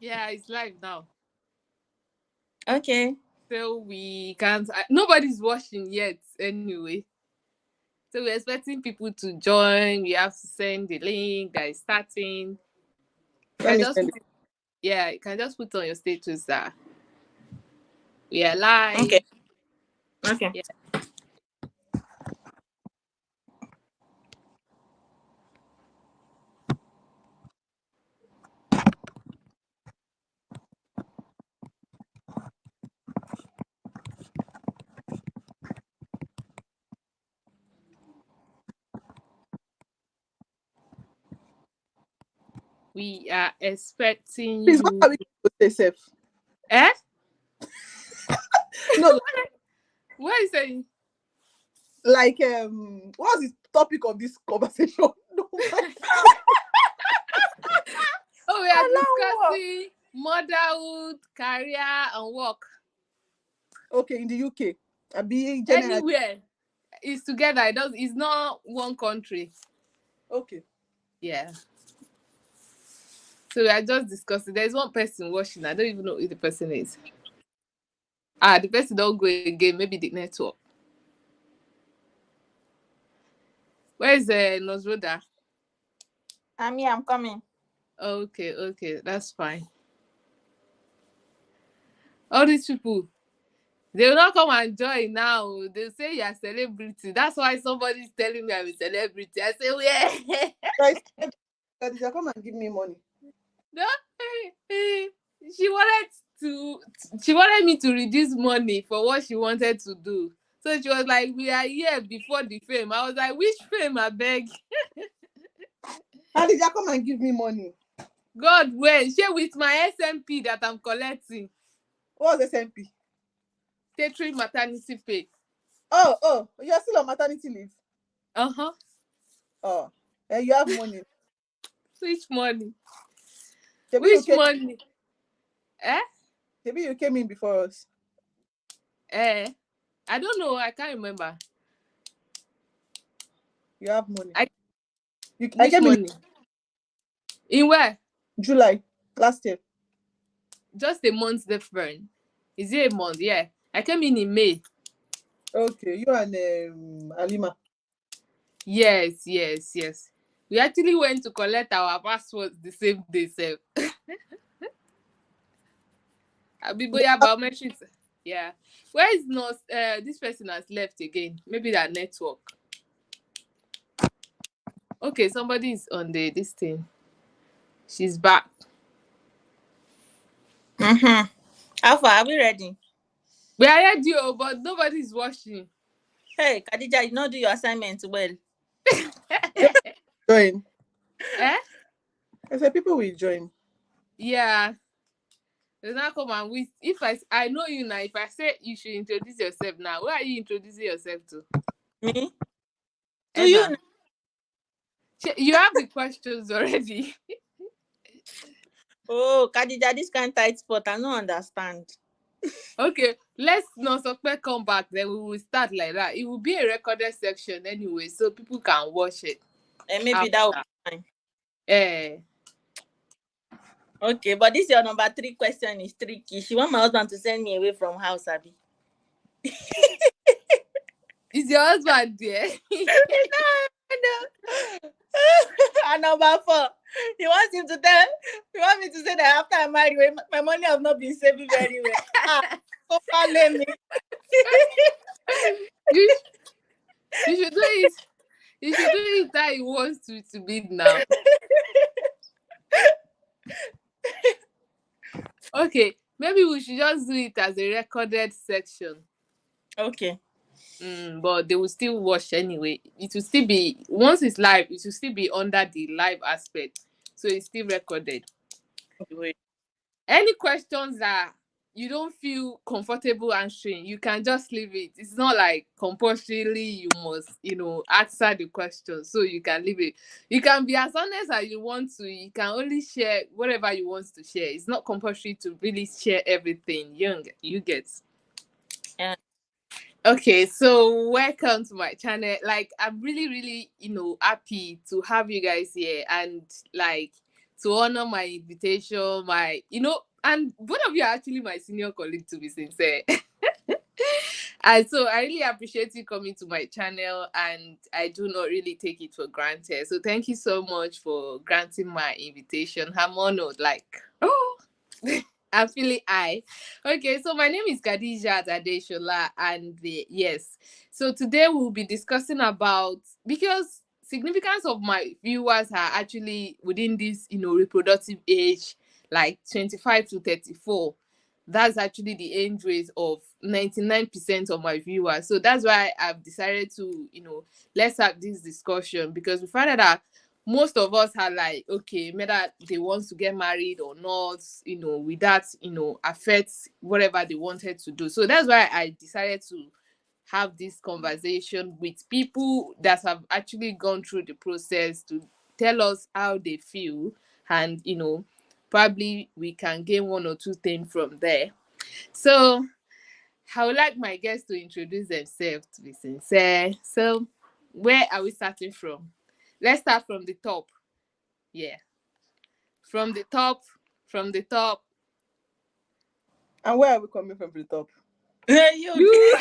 Yeah, it's live now. Okay. So we can't. Nobody's watching yet, anyway. So we're expecting people to join. We have to send the link that is starting. You Let can me just send put it. it. Yeah, you can just put on your status that we are Okay. live. Okay. Yeah, we are expecting Please, what you. are we going to say, safe? Eh? No, What are you saying? like what's the topic of this conversation? No, Oh, we are Allow. discussing motherhood, career, and work. okay, in the UK. I be general. Anywhere it's together. It does. It's not one country. Okay. Yeah. So we are just discussing. There's one person watching. I don't even know who the person is. The person don't go again. Maybe the network. Where is Nosroda? I'm here. I'm coming. Okay, okay, that's fine. All these people, they will not come and join now. They say you're a celebrity. That's why somebody's telling me I'm a celebrity. I say, yeah. Guys, Khadija, come and give me money. No, she wanted to. She wanted me to reduce money for what she wanted to do. So she was like, "We are here before the fame." I was like, "Which fame? I beg." Khadija, come and give me money. God, when share with my SMP that I'm collecting, What's SMP? statutory maternity pay. Oh, you're still on maternity leave. Uh-huh. Oh, and you have money. Which money? Maybe you Which came. money? Eh? Maybe you came in before us. Eh? I don't know. I can't remember. You have money. I I which came in money? In where? July last year. Just a month different. Is it a month? Yeah. I came in May. Okay, you and Alima. Yes, yes, yes. We actually went to collect our passports the same day, sir. Abiboya biometrics. Yeah. Where is not this person has left again? Maybe that network. Okay, somebody is on the this thing. She's back. Mm-hmm. How far? Are we ready? We are ready, oh, but nobody's watching. Hey, Khadija, you not do your assignment well. Join. Eh? I said people will join. Yeah. There's not come and with if I know you now. If I say you should introduce yourself now, where are you introducing yourself to? Me? To you? Emma. You have the questions already. Oh, Khadija, this kind tight spot. I don't understand. Okay, let's not come back. Then we will start like that. It will be a recorded section anyway, so people can watch it And maybe that will after. be fine. Eh, Okay, but this your number 3 question is tricky. She want my husband to send me away from house, Abby. is your husband there? No. And number 4, he wants him to tell. He wants me to say that after I marry, my money has not been saving very well. So far, let me. you, you should do it. You should do it that he wants to be now. Okay, maybe we should just do it as a recorded section. Okay. But they will still watch anyway. It will still be once it's live. It will still be under the live aspect, so it's still recorded. Wait. Any questions that you don't feel comfortable answering, you can just leave it. It's not like compulsorily you must, answer the question. So you can leave it. You can be as honest as you want to. You can only share whatever you want to share. It's not compulsory to really share everything. You get. Yeah. Okay, so welcome to my channel. Like, I'm really, really, happy to have you guys here and like to honor my invitation, and both of you are actually my senior colleague, to be sincere. And so I really appreciate you coming to my channel, and I do not really take it for granted. So thank you so much for granting my invitation. I'm honored, like, oh, I'm feeling high. Okay, so my name is Khadija Adeshola, and yes, so today we'll be discussing about, because significance of my viewers are actually within this, reproductive age, like 25 to 34. That's actually the age range of 99% of my viewers. So that's why I've decided to, let's have this discussion, because we find out that most of us are like, okay, whether they want to get married or not, with that, affects whatever they wanted to do. So that's why I decided to have this conversation with people that have actually gone through the process to tell us how they feel, and probably we can gain one or two things from there. So I would like my guests to introduce themselves, to be sincere. So where are we starting from? Let's start from the top. Yeah. From the top. From the top. And where are we coming from the top? You.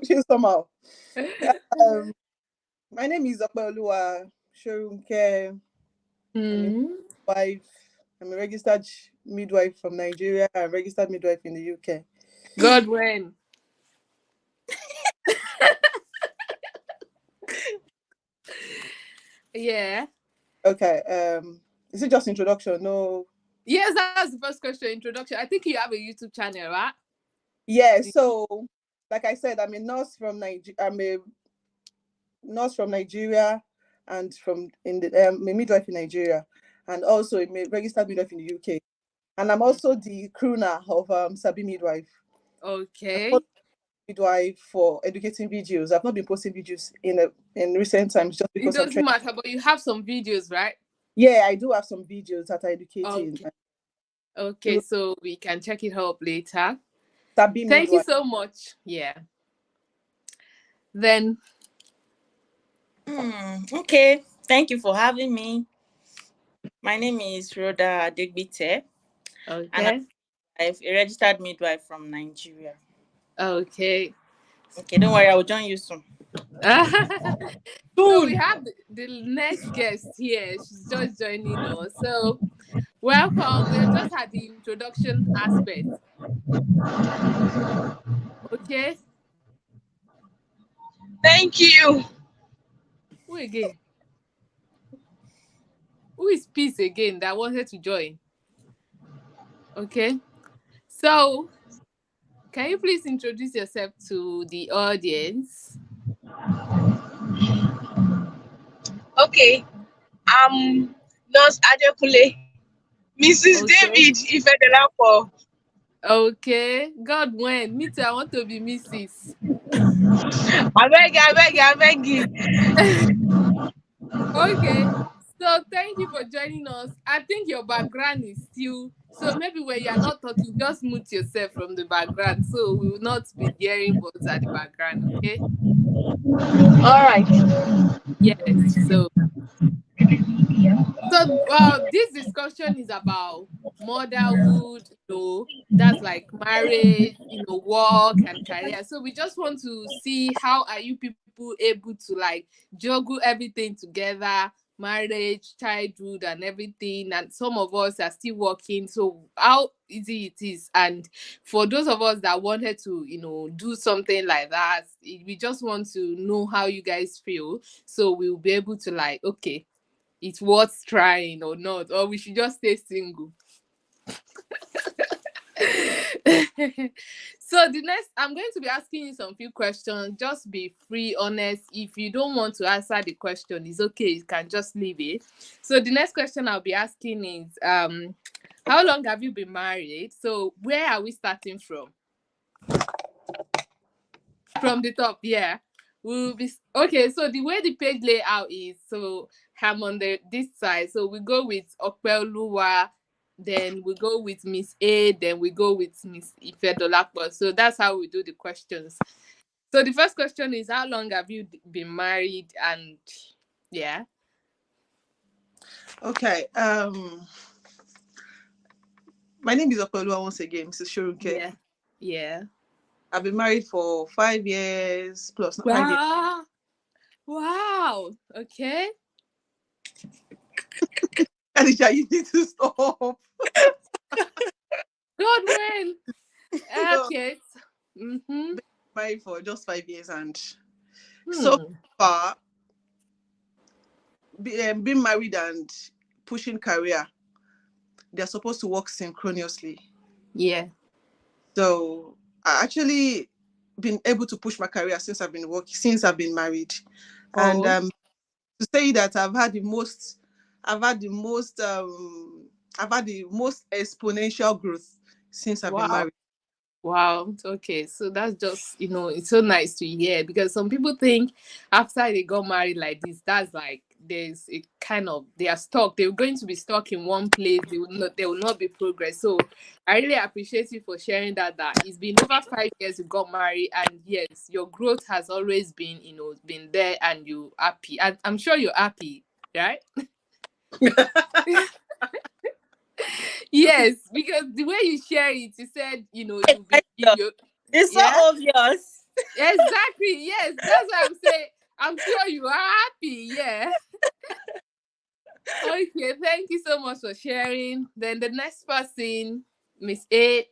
You somehow. Um, my name is Akbaoluwa Shorunke. I'm a Hmm. wife. I'm a registered midwife from Nigeria. I'm a registered midwife in the UK. God when. Yeah. Okay. Is it just introduction? No. Yes, that's the first question. Introduction. I think you have a YouTube channel, right? Yeah. So, like I said, I'm a nurse from Nigeria, and a midwife in Nigeria, and also a registered midwife in the UK. And I'm also the crooner of Sabi Midwife. I'm Okay. also a midwife for educating videos. I've not been posting videos in recent times just It because I'm doesn't trying. matter, but you have some videos, right? Yeah, I do have some videos that are educating. Okay. Okay, so we can check it out later. Sabi Thank you Midwife. so much. Yeah. Then, Okay. Thank you for having me. My name is Rhoda Adegbite, and okay. I'm a registered midwife from Nigeria. Okay. Okay, don't worry, I will join you soon. So we Soon. have the next guest here. She's just joining us. So welcome. We have just had the introduction aspect. Okay. Thank you. Who again? Who is Peace again that wanted to join? Okay. So can you please introduce yourself to the audience? Okay. I'm Nurse Adekunle, Mrs. Okay. David Ifedelapo. Okay. God when. Me too, I want to be Mrs. I beg you. Okay. So thank you for joining us. I think your background is still, so maybe when you are not talking, just mute yourself from the background so we will not be hearing what's at the background, okay? All right. Yes. This discussion is about motherhood, that's like marriage, work and career. So we just want to see how are you people able to like juggle everything together, marriage, childhood and everything. And some of us are still working. So how easy it is. And for those of us that wanted to, do something like that, we just want to know how you guys feel. So we'll be able to like, okay, it's worth trying or not, or we should just stay single. So the next, I'm going to be asking you some few questions. Just be free, honest. If you don't want to answer the question, it's okay. You can just leave it. So the next question I'll be asking is, how long have you been married? So where are we starting from? From the top, yeah. We'll be okay. So the way the page layout is, so I'm on this side. So we go with Okpeoluwa, then we go with Miss A, then we go with Miss Ifedolapo. So that's how we do the questions. So the first question is, how long have you been married? And yeah, Okay. My name is Opelua once again, Mrs. Shurunke. yeah, yeah. I've been married for 5 years plus, not 5 years. Wow, wow. Okay. Khadija, you need to stop. Good win. So, Okay. Mm-hmm. been married for just 5 years, and so Hmm. far, being married and pushing career, they're supposed to work synchronously. Yeah. So I actually been able to push my career since I've been working, since I've been married, and Oh, to say that I've had the most, I've had the most exponential growth since I've been wow. married. Wow. Okay. So that's just, it's so nice to hear, because some people think after they got married like this, that's like there's a kind of, they are stuck. They're going to be stuck in one place. There will not be progress. So I really appreciate you for sharing that it's been over 5 years you got married, and yes, your growth has always been, been there, and you happy. And I'm sure you're happy, right? Yes, because the way you share it, you said, Hey, you'll be you, it's so yeah. obvious. Exactly. Yes, that's what I'm saying. I'm sure you are happy. Yeah. Okay. Thank you so much for sharing. Then the next person, Miss A.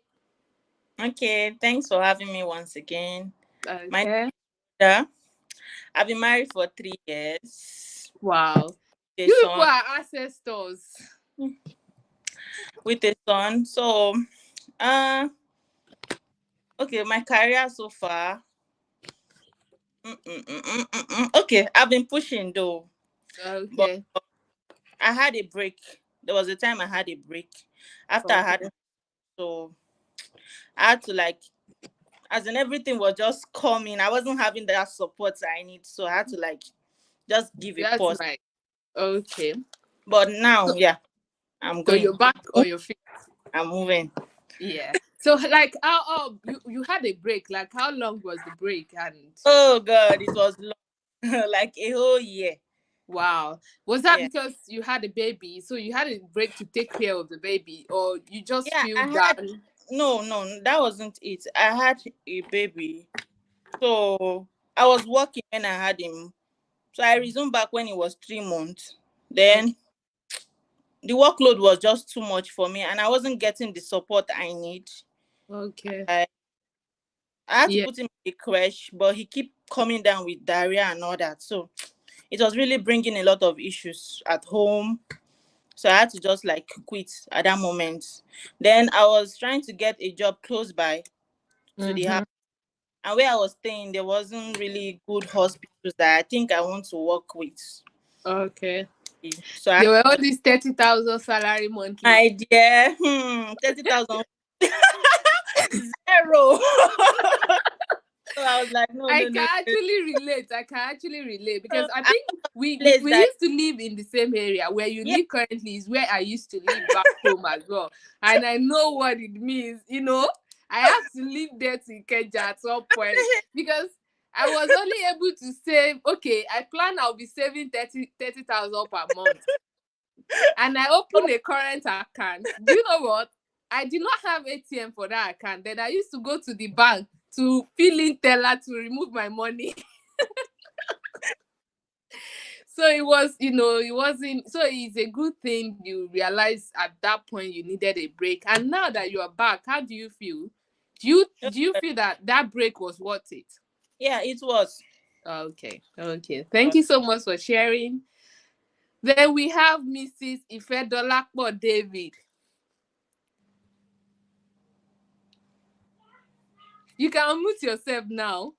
Okay, thanks for having me once again. My Okay. sister, I've been married for 3 years. Wow. A You people son, are ancestors. with a son. So, uh, okay, my career so far. Okay, I've been pushing though, but Okay. I had a break. There was a time I had a break after I had, Okay. so I had to like, as in everything was just coming. I wasn't having that support I need, so I had to like just give a That's pause. nice. Okay. But So, now, yeah, I'm so going. you're back on your feet. I'm moving. Yeah. So like how you had a break. Like how long was the break? And Oh God, it was long, like a whole year. wow. Was that Yeah, because you had a baby? So you had a break to take care of the baby, or you just yeah. feel I had down? no, that wasn't it. I had a baby, so I was working when I had him. So I resumed back when it was 3 months. Okay. Then the workload was just too much for me, and I wasn't getting the support I need. Okay. I, I had to Yeah. put him in a creche, but he kept coming down with diarrhea and all that. So it was really bringing a lot of issues at home. So I had to just like quit at that moment. Then I was trying to get a job close by to the house. Mm-hmm. And where I was staying, there wasn't really good hospitals that I think I want to work with. Okay. So I had There were all to, these 30,000 salary monthly. my dear, 30,000 zero. So I was like, no, I no, no, can no. actually relate. I can actually relate, because So I I think we, place we that, used to live in the same area. Where you yeah, live currently is where I used to live back home as well. And I know what it means, I have to live there to Ikeja at some point, because I was only able to save, okay, I plan I'll be saving 30,000 per month. And I opened a current account. Do you know what? I did not have ATM for that account. Then I used to go to the bank to fill in teller to remove my money. So it was, it wasn't. So it's a good thing you realize at that point you needed a break. And now that you are back, how do you feel? Do you feel that that break was worth it? yeah, it was. Okay, okay. Thank you so much for sharing. Then we have Mrs. Ifedolakpo David. You can unmute yourself now.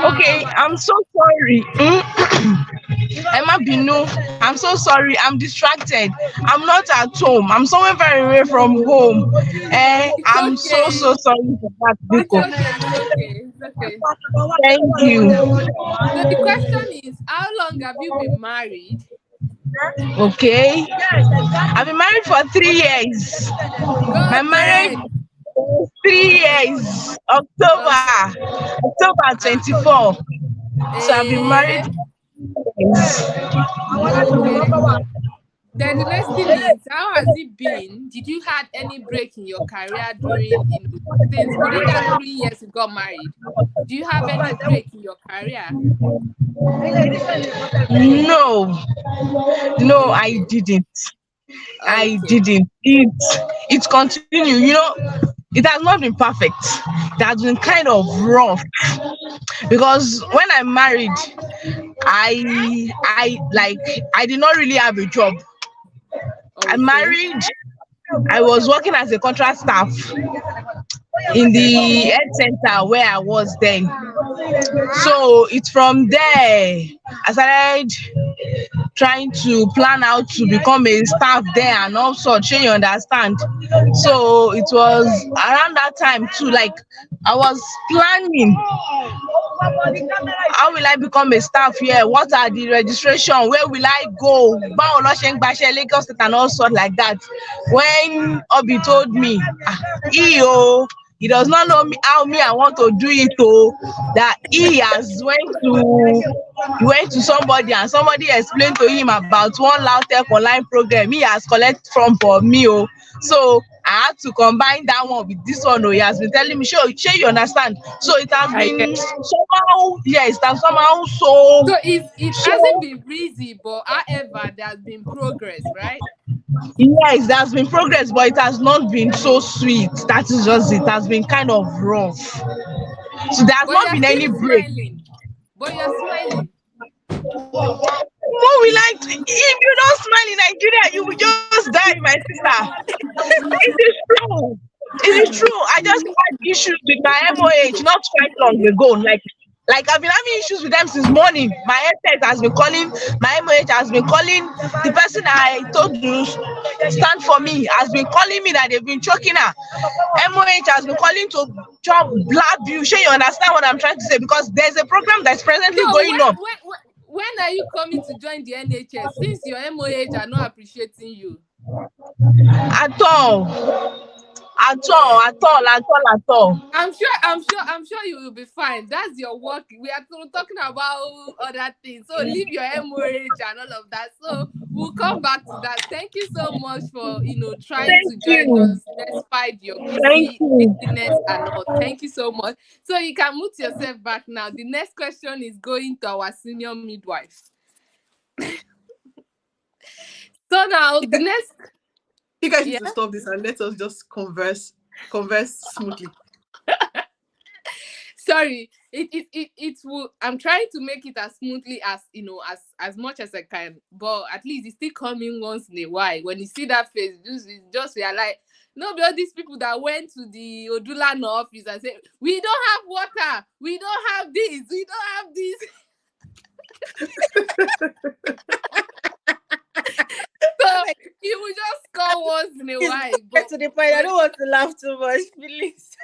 Okay, Ah, I'm so sorry. Emma Binu, I'm so sorry. I'm distracted. I'm not at home. I'm somewhere very away from home. it's I'm so okay. so sorry for that, It's Biko. okay. It's okay. It's okay. Thank you. So the question is, how long have you been married? Okay. I've been married for 3 years. Go My marriage then. is 3 years. Okay. October Ah. 24. So I've been married Eh. for 3 years. Okay. Then the next thing is, how has it been? Did you had any break in your career during, since within that 3 years you got married? Do you have any break in your career? No, no, I Okay. didn't. I Okay. didn't. It continued. It has not been perfect. It has been Yeah. kind of rough because when I married, I did not really have a job. I Okay. married. I was working as a contract staff in Okay. the health center where I was then. So it's from there I started trying to plan how to become a staff there and all sorts, shey you understand. So it was around that time too, like I was planning how will I become a staff here, what are the registration, where will I go, báwo ló ṣe ń gbaṣẹ́ Lagos state and all sort like that. When Obi told me, he does not know me how me I want to do it, that he went to somebody and somebody explained to him about one LAUTECH online program he has collect from for me, so I had to combine that one with this one. He has been telling me, shey you understand. So it has I get. been somehow, yes, it has somehow so So it hasn't so been breezy, but however, there's been progress, right? yes, there has been progress, but it has not been so sweet. That is just it. It has been kind of rough. So there has But not you're been still any break. smiling. But you're smiling. What will I do? If you don't smile in Nigeria, you will just die, my sister. It is true. It is true. I just had issues with my MOH not quite long ago. Like I've been having issues with them since morning. My headset has been calling, my MOH has been calling. The person I told you stand for me has been calling me that they've been choking her. MOH has been calling to job blab you. Sure, you understand what I'm trying to say? Because there's a program that's presently So going on. when are you coming to join the NHS? Since your MOH are not appreciating you. At all. At all. I'm sure you will be fine. That's your work. We are talking about other things. So leave your MOH and all of that. So we'll come back to that. Thank you so much for trying Thank to join you. us despite your Thank busy you. busyness and all. Thank you so much. So you can mute yourself back now. The next question is going to our senior midwife. So now the next You guys need yeah. to stop this and let us just converse smoothly. Sorry, it will. I'm trying to make it as smoothly as as much as I can, but at least it's still coming once in a while. When you see that face, just realize no, but all these people that went to the Odulano office and say we don't have water, we don't have this, we don't have this. So you will just call once in a while. Get to the point. I don't want to laugh too much, please.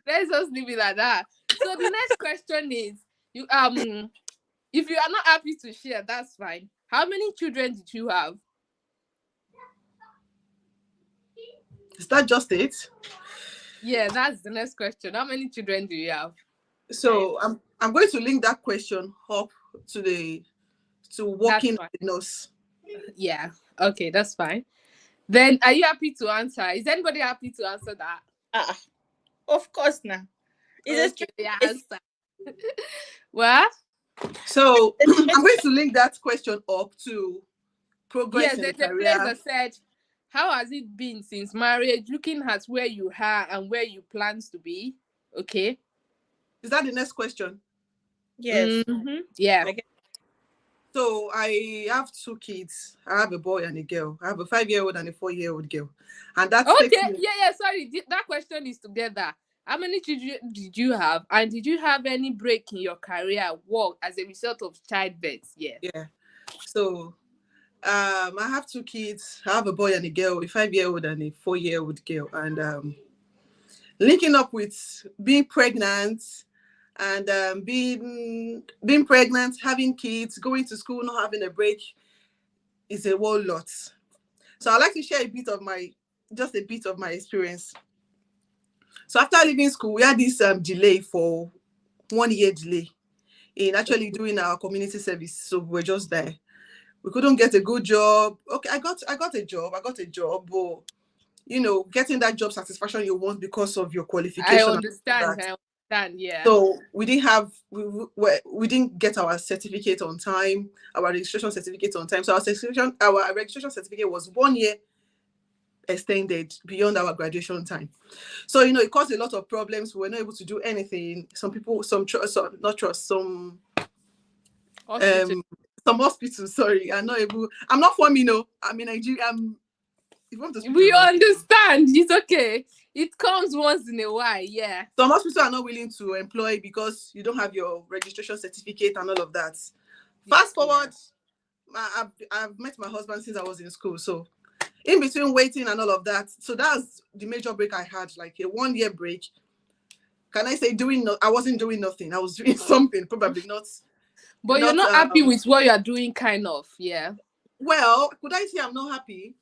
Let's just leave it like that. So the next question is you if you are not happy to share, that's fine. How many children did you have? Is that just it? Yeah, that's the next question. How many children do you have? So I'm going to link that question up to That's working fine. as a nurse. Yeah. Okay, that's fine. Then are you happy to answer? Is anybody happy to answer that? Of course, now. It's Okay, yeah, a answer. Well, So it's I'm going to link that question up to progress yes, in the there's a place career. that said, how has it been since marriage? Looking at where you are and where you plans to be. Okay. Is that the next question? yes. Yeah. I guess. So I have 2 kids. I have a boy and a girl. I have a 5-year-old and a 4-year-old girl. And that takes Okay. me. Yeah. Sorry. That question is together. How many children did you have? And did you have any break in your career work as a result of childbirth? Yeah. Yeah. So I have 2 kids. I have a boy and a girl, a 5-year-old and a 4-year-old girl. And linking up with being pregnant and being pregnant, having kids, going to school, not having a break. is a whole lot. So I'd like to share just a bit of my experience. So after leaving school, we had this delay for 1 year delay in actually doing our community service. So we were just there. We couldn't get a good job. Okay, I got a job, but getting that job satisfaction you want because of your qualification. I understand. Yeah. So we didn't get our certificate on time, our registration certificate on time. So our registration certificate was 1 year extended beyond our graduation time. So it caused a lot of problems. We were not able to do anything. Some hospitals, sorry, are not able. I'm not from I'm in Nigeria. If you want to speak we about understand. It's okay. It comes once in a while. Yeah. Some hospitals are not willing to employ because you don't have your registration certificate and all of that. Fast forward, I've met my husband since I was in school. So in between waiting and all of that, so that's the major break I had, like a 1 year break. Can I say I wasn't doing nothing. I was doing something, probably not. But you're not happy with what you're doing, kind of, yeah. Well, could I say I'm not happy?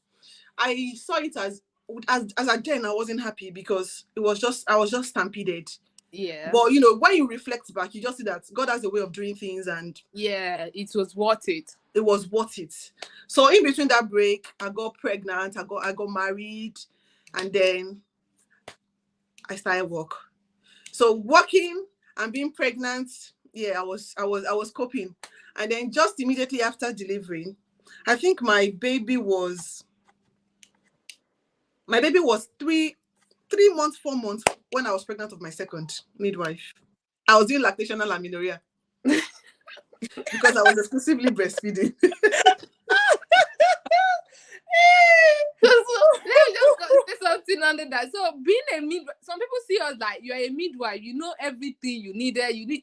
I saw it as a then I wasn't happy because I was just stampeded. Yeah. But when you reflect back, you just see that God has a way of doing things, and yeah, it was worth it. It was worth it. So in between that break, I got pregnant, I got married, and then I started work. So working and being pregnant, yeah, I was coping. And then just immediately after delivering, I think my baby was 3 months, 4 months when I was pregnant of my second midwife. I was doing lactational amenorrhea because I was exclusively breastfeeding. Let me just say something under that. So being a midwife, some people see us like you're a midwife, you know everything you needed.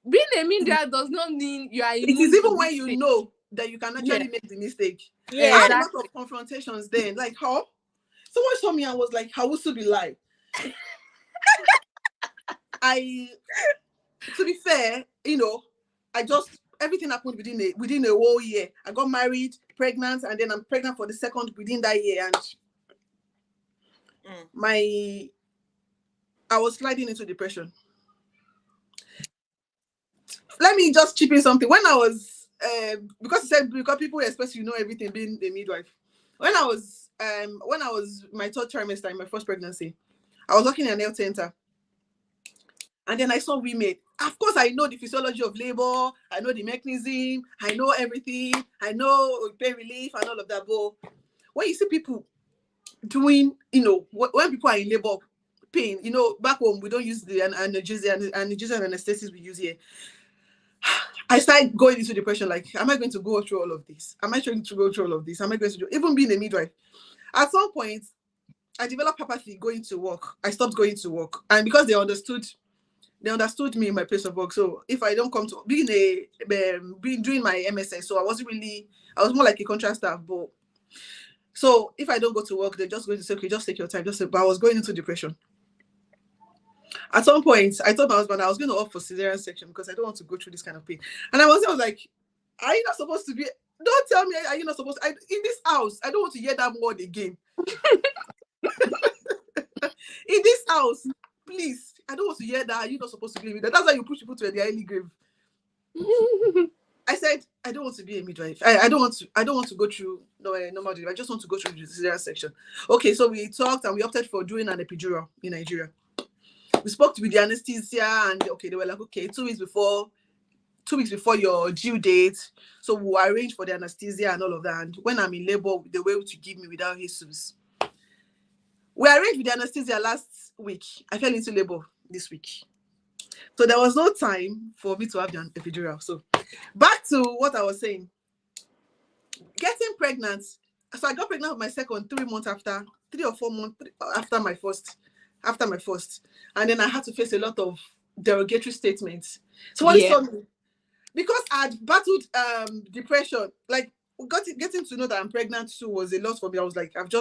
Being a midwife does not mean you are. It is even when you know that you can actually make the mistake. Yeah, I had a lot of confrontations then. Like, how? Someone saw me and was like, how would you be like? To be fair, I just, everything happened within a whole year. I got married, pregnant, and then I'm pregnant for the second within that year. And I was sliding into depression. Let me just chip in something. When I was, because people expect you know everything being a midwife. When I was my third trimester in my first pregnancy, I was working in an health center. And then I saw women. Of course, I know the physiology of labor. I know the mechanism. I know everything. I know pain relief and all of that. But when you see people doing, when people are in labor pain, back home, we don't use the analgesia and anesthesis we use here. I started going into depression. Like, am I going to go through all of this? Am I trying to go through all of this? Am I going to even being a midwife? At some point, I developed apathy going to work. I stopped going to work. And because they understood me in my place of work. So if I don't come to doing my MSS, so I was more like a contract staff. But so if I don't go to work, they're just going to say, okay, just take your time. But I was going into depression. At some point, I told my husband I was going to opt for cesarean section because I don't want to go through this kind of pain. And I was like, are you not supposed to be? Don't tell me, are you not supposed to? In this house, I don't want to hear that word again. In this house, please, I don't want to hear that. You're not supposed to be with that. That's why you push people to their early grave. I said, I don't want to be a midwife. I don't want to go through normal delivery. I just want to go through the cesarean section. Okay, so we talked and we opted for doing an epidural in Nigeria. We spoke with the anesthesia and okay, they were like, okay, 2 weeks before your due date. So we'll arrange for the anesthesia and all of that. And when I'm in labor, they were able to give me without Jesus. We arranged with the anesthesia last week. I fell into labor this week. So there was no time for me to have the epidural. So back to what I was saying. Getting pregnant. So I got pregnant with my second 3 months after, 3 or 4 months after my first. And then I had to face a lot of derogatory statements. So what saw me, because I'd battled depression, like getting to know that I'm pregnant too was a lot for me. I was like, I've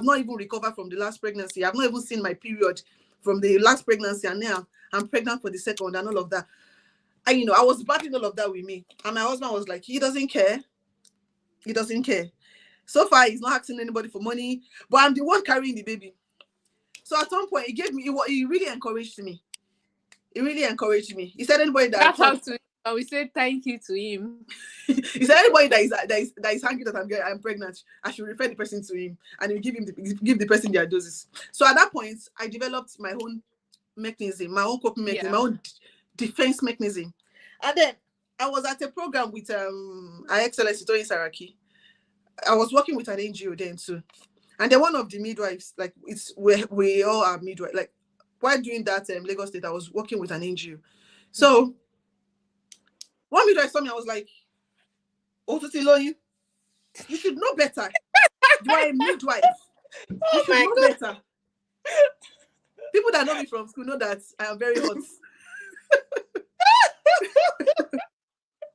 not even recovered from the last pregnancy. I've not even seen my period from the last pregnancy, and now I'm pregnant for the second and all of that. I was battling all of that with me. And my husband was like, he doesn't care. He doesn't care. So far, he's not asking anybody for money, but I'm the one carrying the baby. So at some point, he really encouraged me. He really encouraged me. He said anybody that we said thank you to him. He said anybody that is angry that I'm pregnant, I should refer the person to him, and he'll give the person their doses. So at that point, I developed my own mechanism, my own coping mechanism, my own defense mechanism. And then I was at a program with Excellency Tony Saraki. I was working with an NGO then too. And then one of the midwives, like we all are midwives, like while doing that Lagos State, I was working with an NGO. So one midwife saw me, I was like, Ototiloyu, you should know better. You are a midwife. You should know better. People that know me from school know that I am very hot.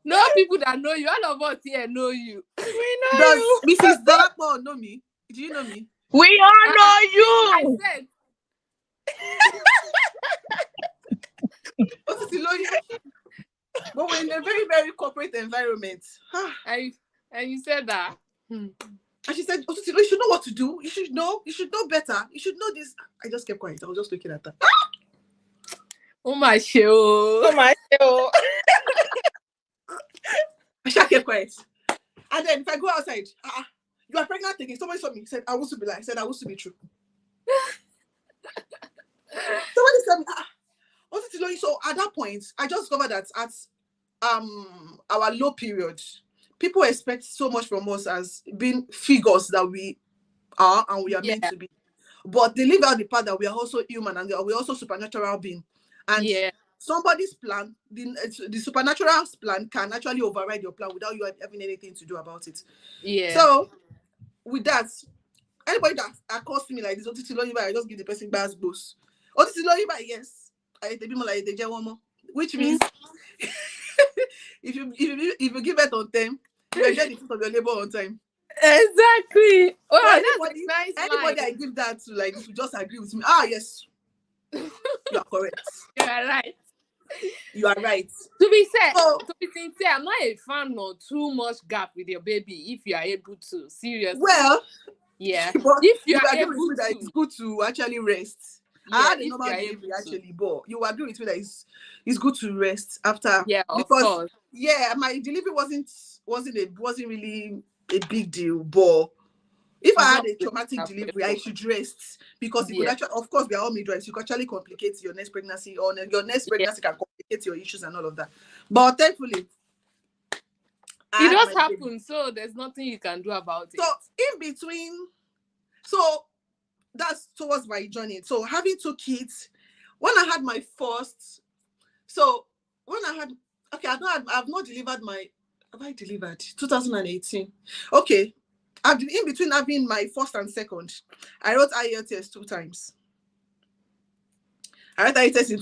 No people that know you, all of us here know you. We know you. Mrs. Dalapo know me? Do you know me? We all know you. I said. But we're in a very, very corporate environment. And you said that. And she said, you should know what to do. You should know better. You should know this. I just kept quiet. I was just looking at her. Oh my show. I just kept quiet. And then if I go outside, you are pregnant again. Somebody saw me. Said, I want to be like. I said, I want to be true. Somebody said, so at that point, I just discovered that at our low period, people expect so much from us as being figures that we are and we are meant to be. But they leave out the part that we are also human and we're also supernatural being. And somebody's plan, the supernatural plan can actually override your plan without you having anything to do about it. Yeah. So with that, anybody that accosts me like this, I just give the person bad boss. Yes. Which means if you give it on time, you get the fruit of your labor on time. Exactly. Oh, anybody I give that to, like, if you just agree with me, yes, you are correct. You are right. You are right. To be sincere, I'm not a fan of too much gap with your baby if you are able to. Seriously. Well, yeah. But if you are able able to, that it's good to actually rest. I had a normal baby actually, but you agree with me that it's good to rest after. Yeah, of course. Yeah, my delivery wasn't really a big deal, but if I had a traumatic delivery, I should rest because it could actually, of course, we are all midwives. You can actually complicate your next pregnancy, or your next pregnancy can complicate your issues and all of that. But thankfully, it does happen, so there's nothing you can do about it. So in between, that's towards my journey. So having 2 kids, when I had my first, I've not delivered have I delivered 2018? Okay. In between having my first and second, I wrote IELTS 2 times. I wrote IELTS in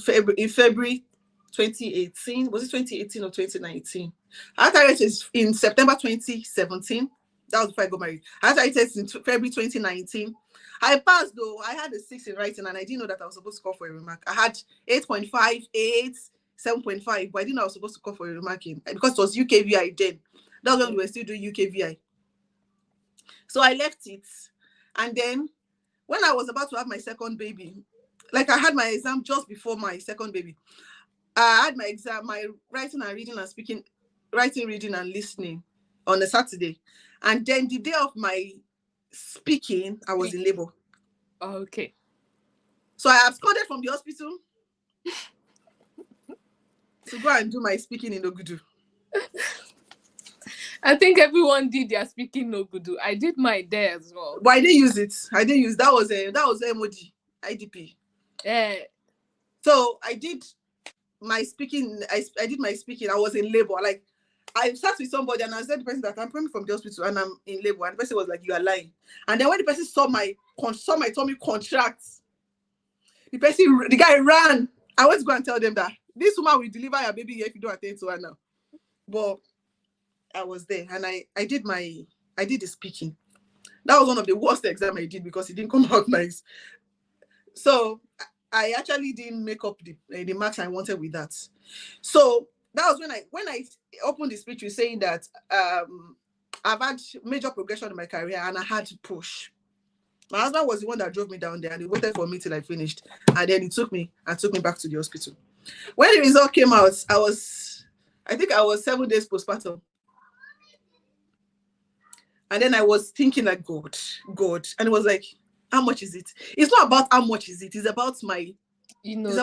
February 2018. Was it 2018 or 2019? I wrote IELTS in September 2017. That was before I got married. I wrote IELTS in February 2019. I passed though. I had a 6 in writing and I didn't know that I was supposed to call for a remark. I had 8.5, 8, 7.5, but I didn't know I was supposed to call for a remark because it was UKVI then. That was when we were still doing UKVI. So I left it. And then when I was about to have my second baby, like I had my exam just before my second baby. I had my exam, my writing and reading and speaking, writing, reading and listening on a Saturday. And then the day of my speaking, I was in labor. Okay. So I absconded from the hospital to go and do my speaking in Ogudu. I think everyone did their speaking in Ogudu. I did my there as well. But I didn't use it. That was MOD, IDP. Yeah. So I did my speaking. I did my speaking. I was in labor. Like I sat with somebody and I said to the person that I'm coming from the hospital and I'm in labor. And the person was like, "You are lying." And then when the person saw my tummy contract, the guy ran. I went to go and tell them that this woman will deliver your baby if you don't attend to her now. But I was there and I did the speaking. That was one of the worst exams I did because it didn't come out nice. So I actually didn't make up the marks I wanted with that. So that was when I opened the speech with saying that I've had major progression in my career and I had to push. My husband was the one that drove me down there and he waited for me till I finished. And then he took me back to the hospital. When the result came out, I think I was 7 days postpartum. And then I was thinking like, God. And it was like, how much is it? It's not about how much is it. It's about my, it's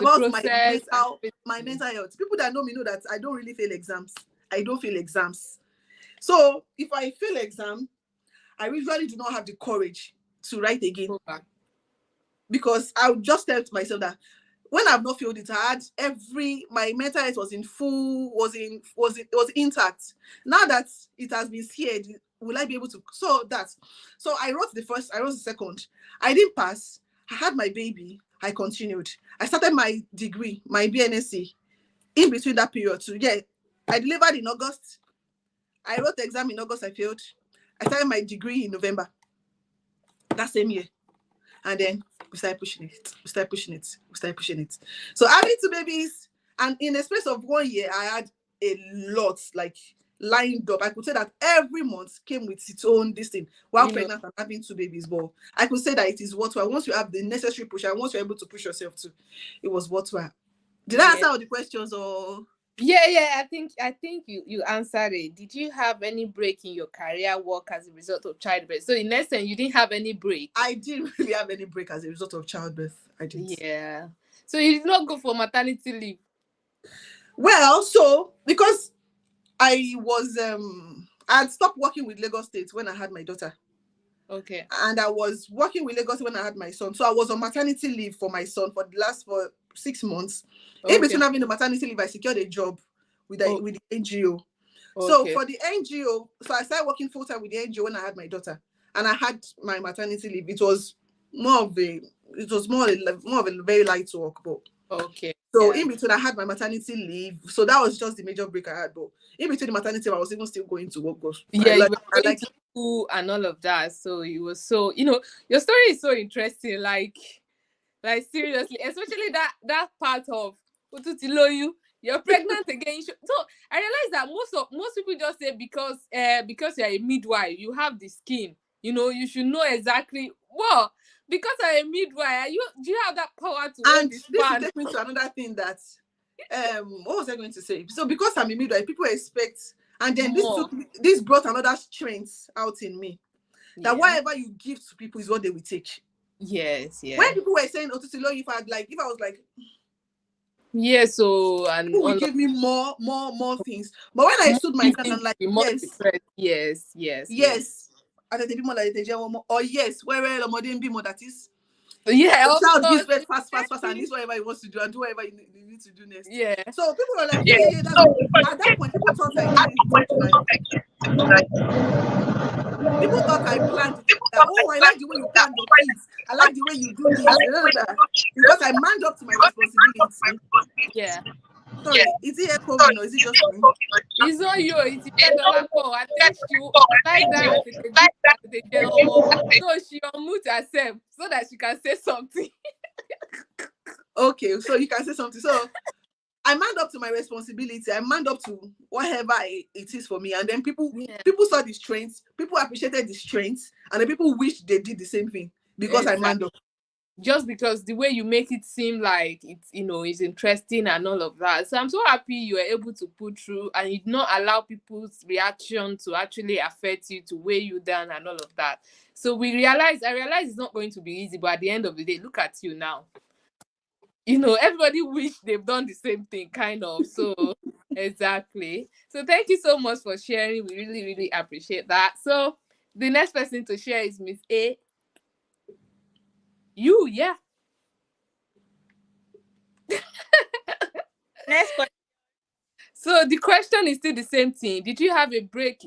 about my mental health. People that know me know that I don't really fail exams. I don't fail exams. So if I fail exam, I usually do not have the courage to write again. Because I would just tell myself that when I've not failed it, I had my mental health was in full, was intact. Now that it has been scared, will I be able to? So I wrote the first, I wrote the second. I didn't pass. I had my baby. I continued. I started my degree, my BNSC, in between that period too. Yeah, I delivered in August. I wrote the exam in August. I failed. I started my degree in November. That same year. And then we started pushing it. So having 2 babies, and in a space of 1 year, I had a lot like lined up. I could say that every month came with its own this thing. While pregnant and having 2 babies, but I could say that it is worthwhile once you have the necessary push and once you're able to push yourself too. It was worthwhile. Did I answer all the questions or? Yeah. I think you answered it. Did you have any break in your career work as a result of childbirth? So in essence, you didn't have any break. I didn't really have any break as a result of childbirth. I didn't. Yeah. So you did not go for maternity leave? Well, so because I was I had stopped working with Lagos State when I had my daughter. Okay. And I was working with Lagos when I had my son. So I was on maternity leave for my son for 6 months. Okay. In between having the maternity leave, I secured a job with the NGO. Okay. So for the NGO, so I started working full time with the NGO when I had my daughter, and I had my maternity leave. It was more of a very light work, but okay. So in between, I had my maternity leave. So that was just the major break I had. But in between the maternity leave, I was even still going to work. Yeah, you were going to school and all of that. So it was so, your story is so interesting. Like seriously, especially that part of you're pregnant again. So I realized that most people just say because you're a midwife, you have the skin. You should know exactly what. Because I'm a midwife, do you have that power to? And this will take me to another thing that what was I going to say? So because I'm a midwife, people expect, and then this brought another strength out in me. That whatever you give to people is what they will take. Yes, yeah. When people were saying Otutilo, if I was like, yes, so and people will give me more things. But when I stood my ground, I'm like, yes. And then be more like or yes, where be more that is. Yeah, the child gives birth fast, and this whatever he wants to do and do whatever you need to do next. Yeah. So people were like, at that point, people thought people thought I planned it. I like the way you plan your kids. I like the way you do this. Because I manned up to my responsibility. Yeah. Sorry, is it echoing or is it just me? It's not you, it's $10 call. I think you like that. So she unmute herself so that she can say something. Okay, so you can say something. So I manned up to my responsibility. I manned up to whatever it is for me. And then people saw the strengths. People appreciated the strengths. And then people wished they did the same thing because I manned up. Just because the way you make it seem like it's is interesting and all of that. So I'm so happy you were able to put through and you did not allow people's reaction to actually affect you, to weigh you down and all of that. So I realized it's not going to be easy, but at the end of the day, look at you now. Everybody wish they've done the same thing, kind of. So exactly. So thank you so much for sharing. We really, really appreciate that. So the next person to share is Miss A. Yeah. Next question. So the question is still the same thing. Did you have a break?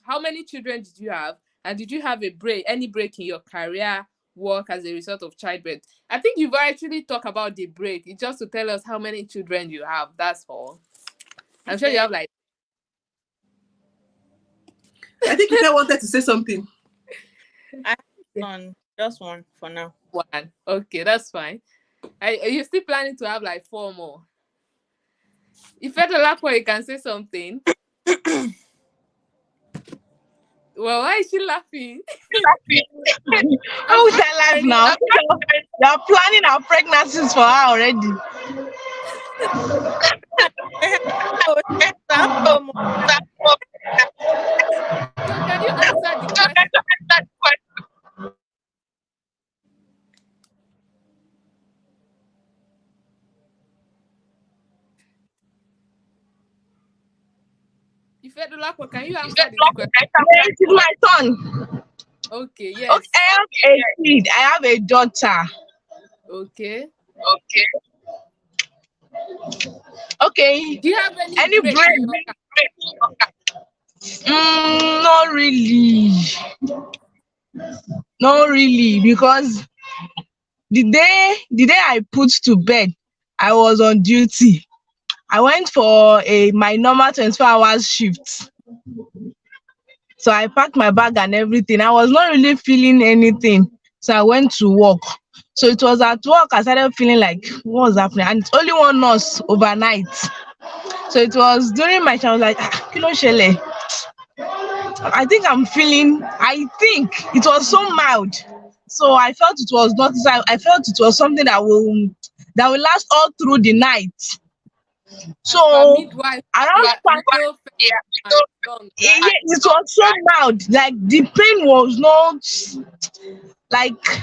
How many children did you have? And did you have any break in your career work as a result of childbirth? I think you've actually talked about the break. It's just to tell us how many children you have. That's all. I'm sure you have I think you wanted to say something. I have just one for now. One. Okay, that's fine. Are you still planning to have 4 more? If Edolakwa, you can say something. Well, why is she laughing? How would I laugh now? You're planning our pregnancies for her already. So can you answer the question? If Edolakwa, can you answer this question? Yes, it's my turn. Okay, Okay, yes. I have a kid. I have a daughter. Okay. Okay. Do you have any Any break in break? your car? Not really. Not really, because the day I put to bed, I was on duty. I went for my normal 24 hours shift. So I packed my bag and everything. I was not really feeling anything. So I went to work. So it was at work I started feeling like what was happening. And it's only one nurse overnight. So it was during my time, I was like, Kilo Shele. I think it was so mild. So I felt it was not, I felt it was something that will last all through the night. As per So midwife, around you know, and young, right? it was so mild. Like the pain was not like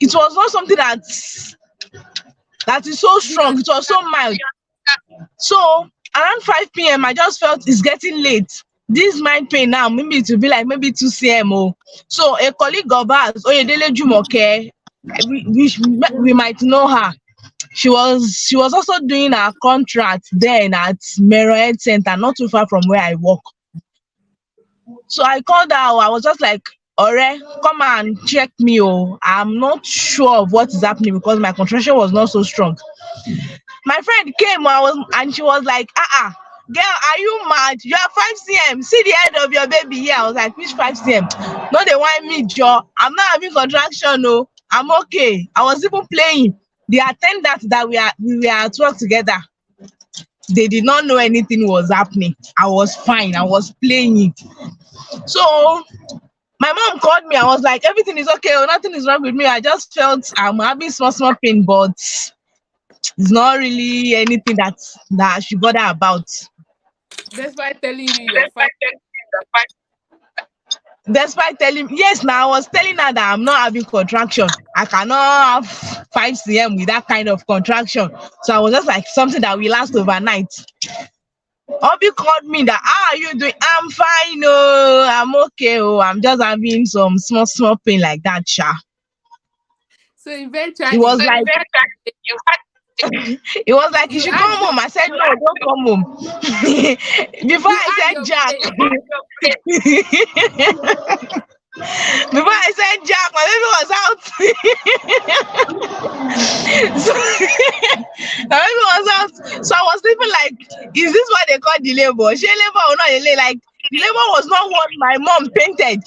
it was not something that is so Do you strong. It was so mild. So around 5 p.m. I just felt it's getting late. This mind pain now, maybe it will be like maybe 2 cm. Oh. So a colleague of ours, Oyedele Jumoke, we might know her. She was also doing her contract then at Mero Health Center, not too far from where I work. So I called her. I was just like, Ore, come and check me. Oh, I'm not sure of what is happening because my contraction was not so strong. My friend came, and she was like, girl, are you mad? You are 5 cm. See the head of your baby here. I was like, which 5 cm? No, they want me, Joe. I'm not having contraction. No, I'm okay. I was even playing. The attendant that we were at work together, they did not know anything was happening. I was fine. I was playing it. So my mom called me. I was like, everything is okay. Oh, nothing is wrong with me. I just felt I'm having small pain, but it's not really anything that I should bother about. Despite telling you you're fine. Despite telling, yes, now I was telling her that I'm not having contraction. I cannot have 5 cm with that kind of contraction. So I was just like something that will last overnight. Obi called me that, how are you doing? I'm fine. Oh, I'm okay. Oh, I'm just having some small pain like that, sha. So It eventually, was like you you should had come your home. I said no, don't come home. Before you I had said your Jack, break. before I said Jack, my baby was out. So, my baby was out. So I was thinking like, is this what they call the labor? She labor or not delay? Like the labor was not what my mom painted.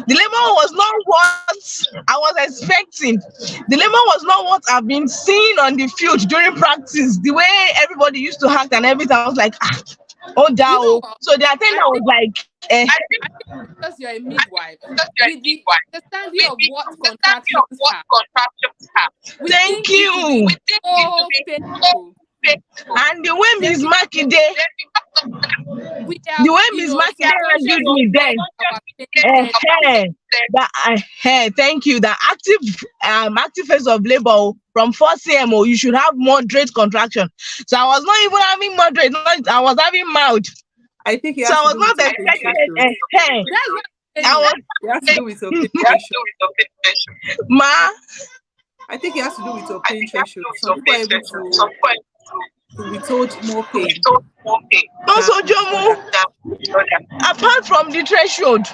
The labor was not what I was expecting. The labor was not what I've been seeing on the field during practice. The way everybody used to act and everything, I was like, oh, You know down. what? So the attendant I was think like, I think because you're a midwife, with the understanding of what contractions are, we thank think it will be you. so painful. And the way Then Miss because Makinde, we the have, way you Miss know, Makinde subconscious handled me then, our pain centers. thank you. The active phase of labor, from 4 cm, you should have moderate contraction. So I was not even having moderate, I was having mild. I think it So has I to was do not with your pain expected. threshold. That's what I'm I saying. was It has to do with your pain threshold. ma. I think it has to do with your pain threshold. Some people are able to withhold more pain Also, than Jomo, others. apart from the threshold,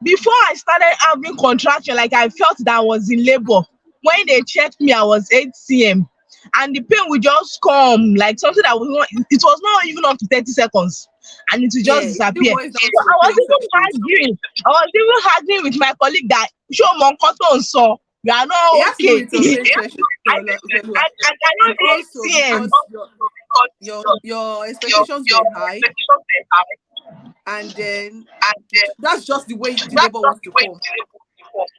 before I started having contraction, like I felt that I was in labor. When they checked me, I was 8 cm, and the pain would just come like something that was not. It was not even up to 30 seconds, and it would Yeah, just it still disappear. boils down So to your pain threshold. I was even arguing with my colleague that show Monkoto so you are It not has to do okay. with your pain threshold, I Velua. cannot And do also 8 cm. because your expectations were high, and then that's just the way the labor wants to come.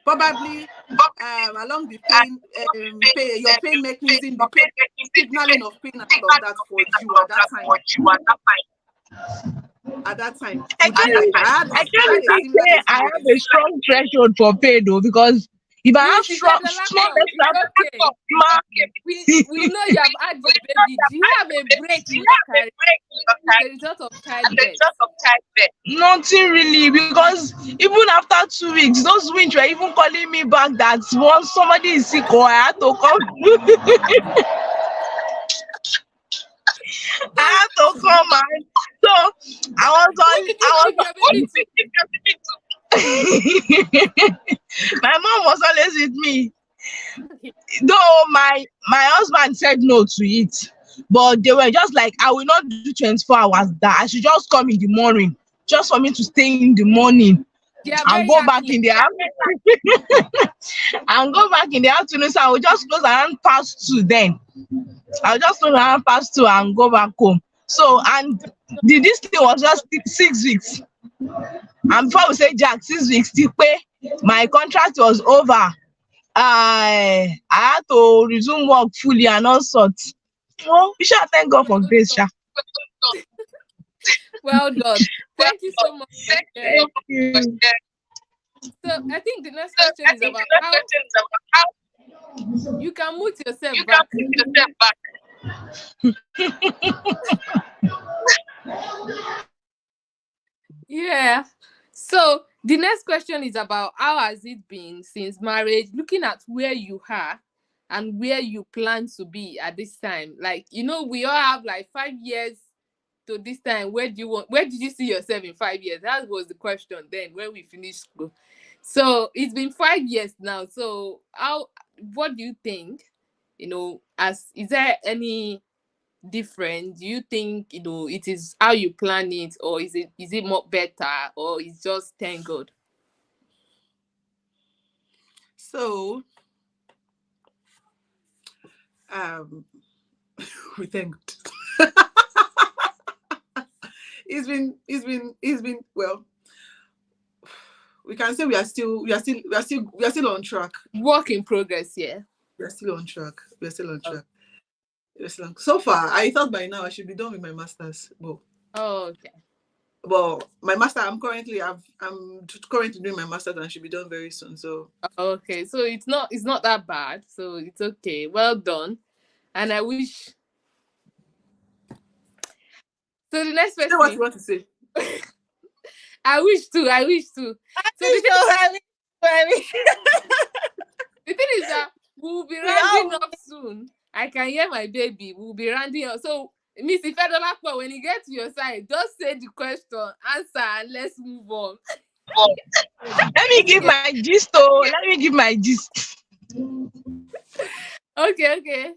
Probably along the pain, your pain mechanism, the pain, signaling of pain and all of that for you at that time. At that time, I would be like that. can't I had a really similar say I have a experience. strong threshold for pay though, because if I have Miss strong Ifedolapo, it's okay. ma, We know you have had your baby. Do you have a break in your career as a result of childbirth? nothing really, because even after 2 weeks, those winds were even calling me back that once somebody is sick or I had to come. I had to come and so Who did you give your baby to? my mom was always with me. Okay. Though my husband said no to it, but they were just like, I will not do 24 hours, that I should just come in the morning, just for me to stay in the morning They are and very go back in accurate. the afternoon. And go back in the afternoon. So I will just close around past 2 then. I'll just close around past 2 and go back home. So, and this thing was just 6 weeks. And before we say Jack, 6 weeks, my contract was over. I had to resume work fully and all sorts. Well, we shall thank God for grace, sha. Well done. Thank you so much. Thank you. So I think the next question is about how you can mute yourself back. Yeah. So the next question is about how has it been since marriage, looking at where you are and where you plan to be at this time. Like, we all have like 5 years to this time. Where did you see yourself in 5 years? That was the question then when we finished school. So it's been 5 years now. So what do you think? Is there any different? Do you think it is how you plan it, or is it more better, or it's just thank God? So we thank God. It's been well. We can say we are still on track. Work in progress, yeah. We are still on track. So far, I thought by now I should be done with my masters. Okay. But my master, I'm currently doing my masters and I should be done very soon. So okay, so it's not that bad. So it's okay. Well done, and I wish. So the next person. Say what you want to say. I wish to. So the thing is that we'll be rounding up soon. I can hear my baby. We'll be rounding up. So, Miss Ifedolapo, when you get to your side, just say the question, answer, and let's move on. Let me give my gist. Okay.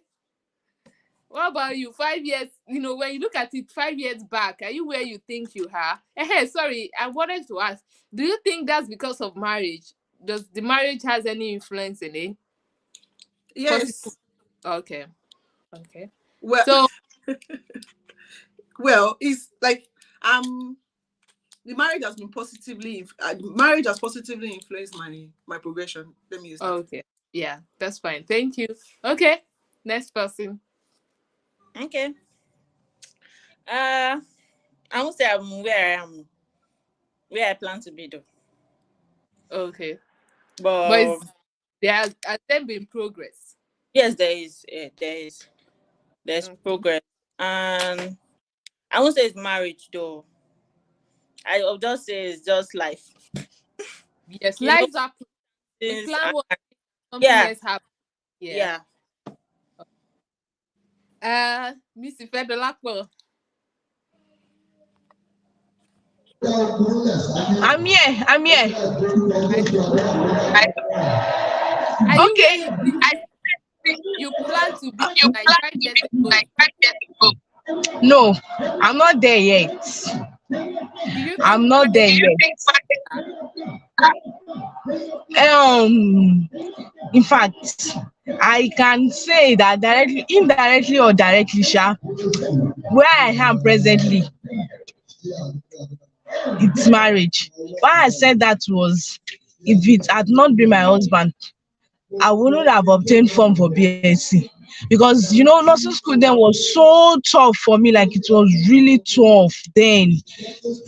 What about you? 5 years, when you look at it 5 years back, are you where you think you are? Sorry, I wanted to ask, do you think that's because of marriage? Does the marriage has any influence in it? Yes. Okay. Well, so well, it's like the marriage has positively influenced my progression. Let me use that. Okay. Yeah, that's fine. Thank you. Okay. Next person. Okay. I won't say I'm where I plan to be though. Okay. But has there been progress? Yes, there's progress. And I won't say it's marriage though. I'll just say it's just life. Yes, lives are we plan what something else happens. Yeah. Miss Ifedolapo. I'm here. Okay. You plan to be like 5 years ago? No, I'm not there yet. I'm not there yet. In fact, I can say that directly, indirectly or directly, Sha, where I am presently, it's marriage. Why I said that was, if it had not been my husband, I wouldn't have obtained form for BSc, because nursing school then was so tough for me, like it was really tough then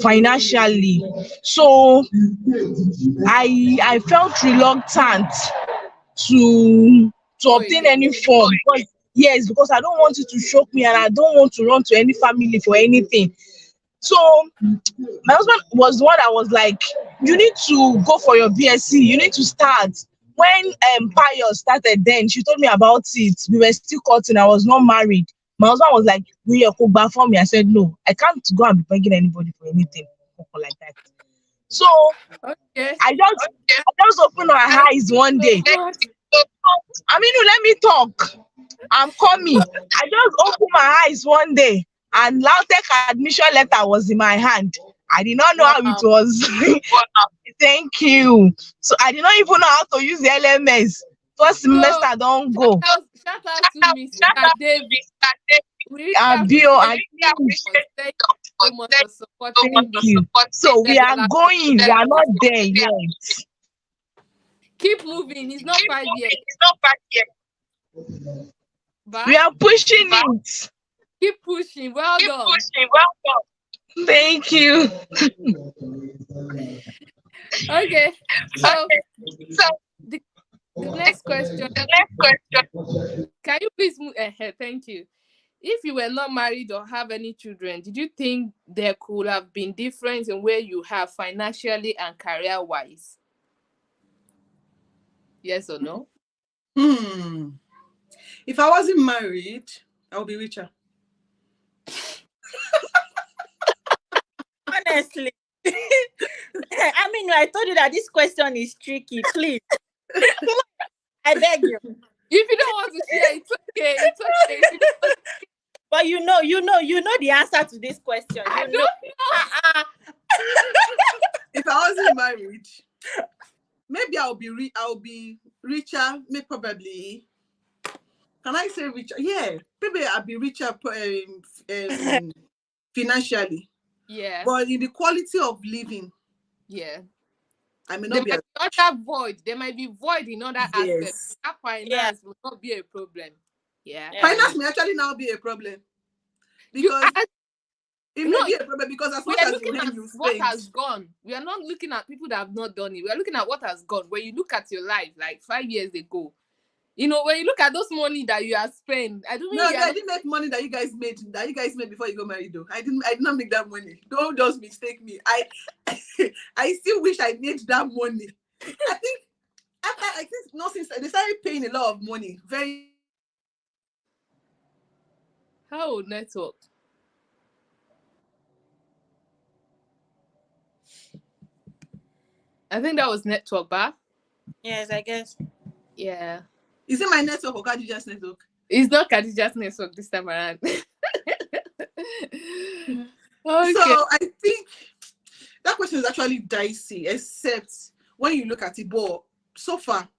financially. So I felt reluctant to Go obtain again. any form, because yes, because I don't want it to shock me, and I don't want to run to any family for anything. So my husband was the one that was like, you need to go for your BSc, you need to start. When Pius started, then she told me about it. We were still courting, I was not married. My husband was like, we are back for me. I said, no, I can't go and be begging anybody for anything like that. So Okay. I just opened my eyes one Oh day. God. I mean, let me talk. I'm coming. I just opened my eyes one day, and LAUTECH admission letter was in my hand. I did not know how it Wow. was. Thank you. So I did not even know how to use the LMS. First So semester don't go. shout out to Mr. David. We really Bio appreciate and us. Thank you so much for supporting thank the you. So we are scholarship going. We are not process. there yet. Keep moving. It's not 5 years. We But are pushing it. keep pushing. Well done. Thank you. Okay. So the, the next question. Can you please move ahead? Thank you. If you were not married or have any children, did you think there could have been difference in where you have financially and career wise? Yes or no? If I wasn't married, I would be richer. Honestly. I mean, I told you that this question is tricky. Please. I beg you. If you don't want to share, it's okay. It's okay. If you don't want to- But you know the answer to this question. I You don't know. know. If I wasn't married, maybe I'll be richer. Maybe probably. Can I say richer? Yeah, maybe I'll be richer financially, Yeah. but in the quality of living, Yeah. I may There not be. might be other void. There might be void in other aspects. Yes. That Yeah. finance will not be a problem. Yeah. Yeah. Finance may actually now be a problem You because are, it no, may be a problem because as we much are as looking you at earn, you what spend. has gone. We are not looking at people that have not done it. We are looking at what has gone. When you look at your life like 5 years ago, when you look at those money that you have spent, I don't No, mean you are I not. didn't make money that you guys made before you got married though. I did not make that money. Don't just mistake me. I still wish I made that money. I think since they started paying a lot of money, very. How network? I think that was network, but Yes, I guess. yeah. Is it my network or Khadija's network? It's not Khadija's network this time around. So Okay. I think that question is actually dicey, except when you look at it. But so far,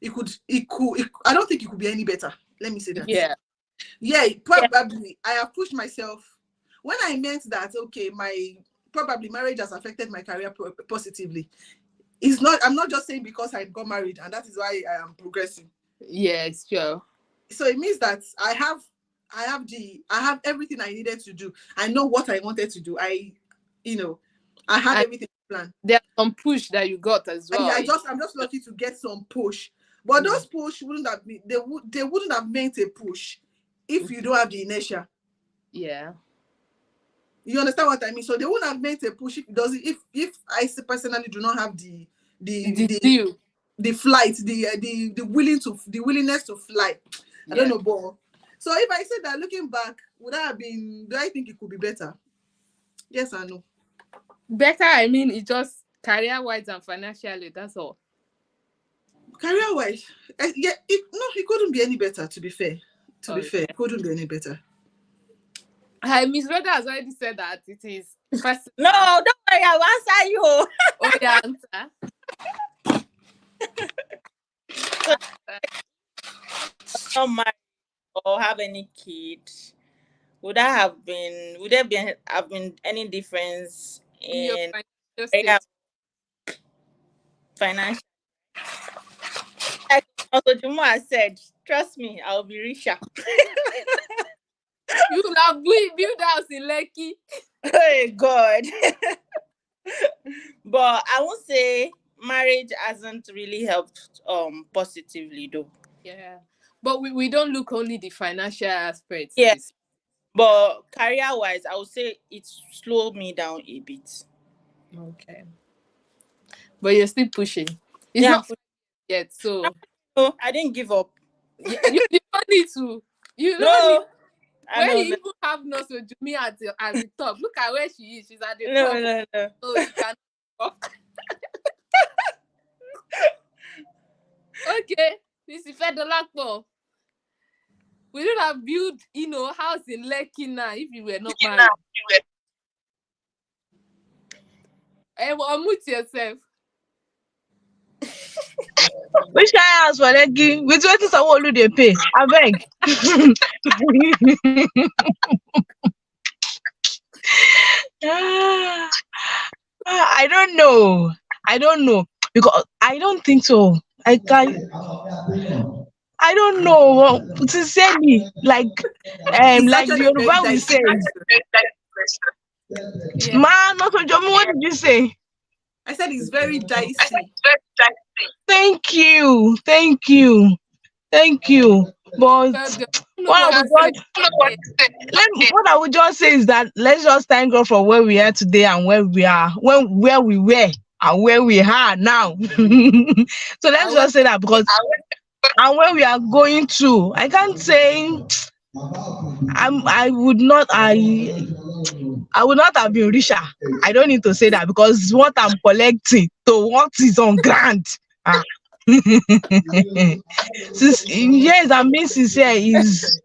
I don't think it could be any better. Let me say that. Yeah, probably. I have pushed myself. When I meant that, okay, probably marriage has affected my career positively. I'm not just saying because I got married and that is why I am progressing. Yes, sure. So it means that I have everything I needed to do. I know what I wanted to do. I had And everything planned. there's some push that you got as well. And I'm just lucky to get some push. But those push wouldn't have been they wouldn't have meant a push if you don't have the inertia. Yeah. You understand what I mean? So they wouldn't have made a push if I personally do not have the flight, the willingness to fly. I don't know, but so if I said that looking back, would that have been? Do I think it could be better? Yes or no? Better, I mean, it's just career-wise and financially. That's all. Career-wise, it couldn't be any better. To be fair, it couldn't be any better. Miss Rhoda has already said that it is personal. No, don't worry, I'll answer you. Oh, yeah, answer. not married or have any kid, would there have been any difference in your in financial career state. financial? Like also Juma said, trust me, I'll be richer. You will have build house in Lekki. Oh God. But I won't say marriage hasn't really helped positively though. Yeah. But we don't look only the financial aspects Yeah. this. But career wise, I would say it slowed me down a bit. Okay. But you're still pushing. It's Yeah, not yet. So no, I didn't give up. you don't need to. You don't need No, I when know, you no, even have Nurse Ojumi at the top. Look at where she is. She's at the no, top. no, no. So you can okay. This is Fedolakpo. We would have built, house in Lekki now if you were not married. Unmute yourself. Which kind house for Lekki? With wetin Sanwo-Olu dey pay? Abeg. Ah, I don't know. I don't know because I don't think so. I don't know. Sincerely, It's like the actually a very Yoruba will dicey say, question. Yeah. man, not Ojomu, what did you say? I said it's very dicey. Thank you. Thank you. Thank you. But Well, they don't know what I what would to say. just what I would just say is that let's just thank God for where we are today and where we are, where we were and where we are now. So let's And when just say that because and where we are going to, I can't say I would not I would not have been richer. I don't need to say that because what I'm collecting to what is on ground. Ah. Yes, I'm being sincere is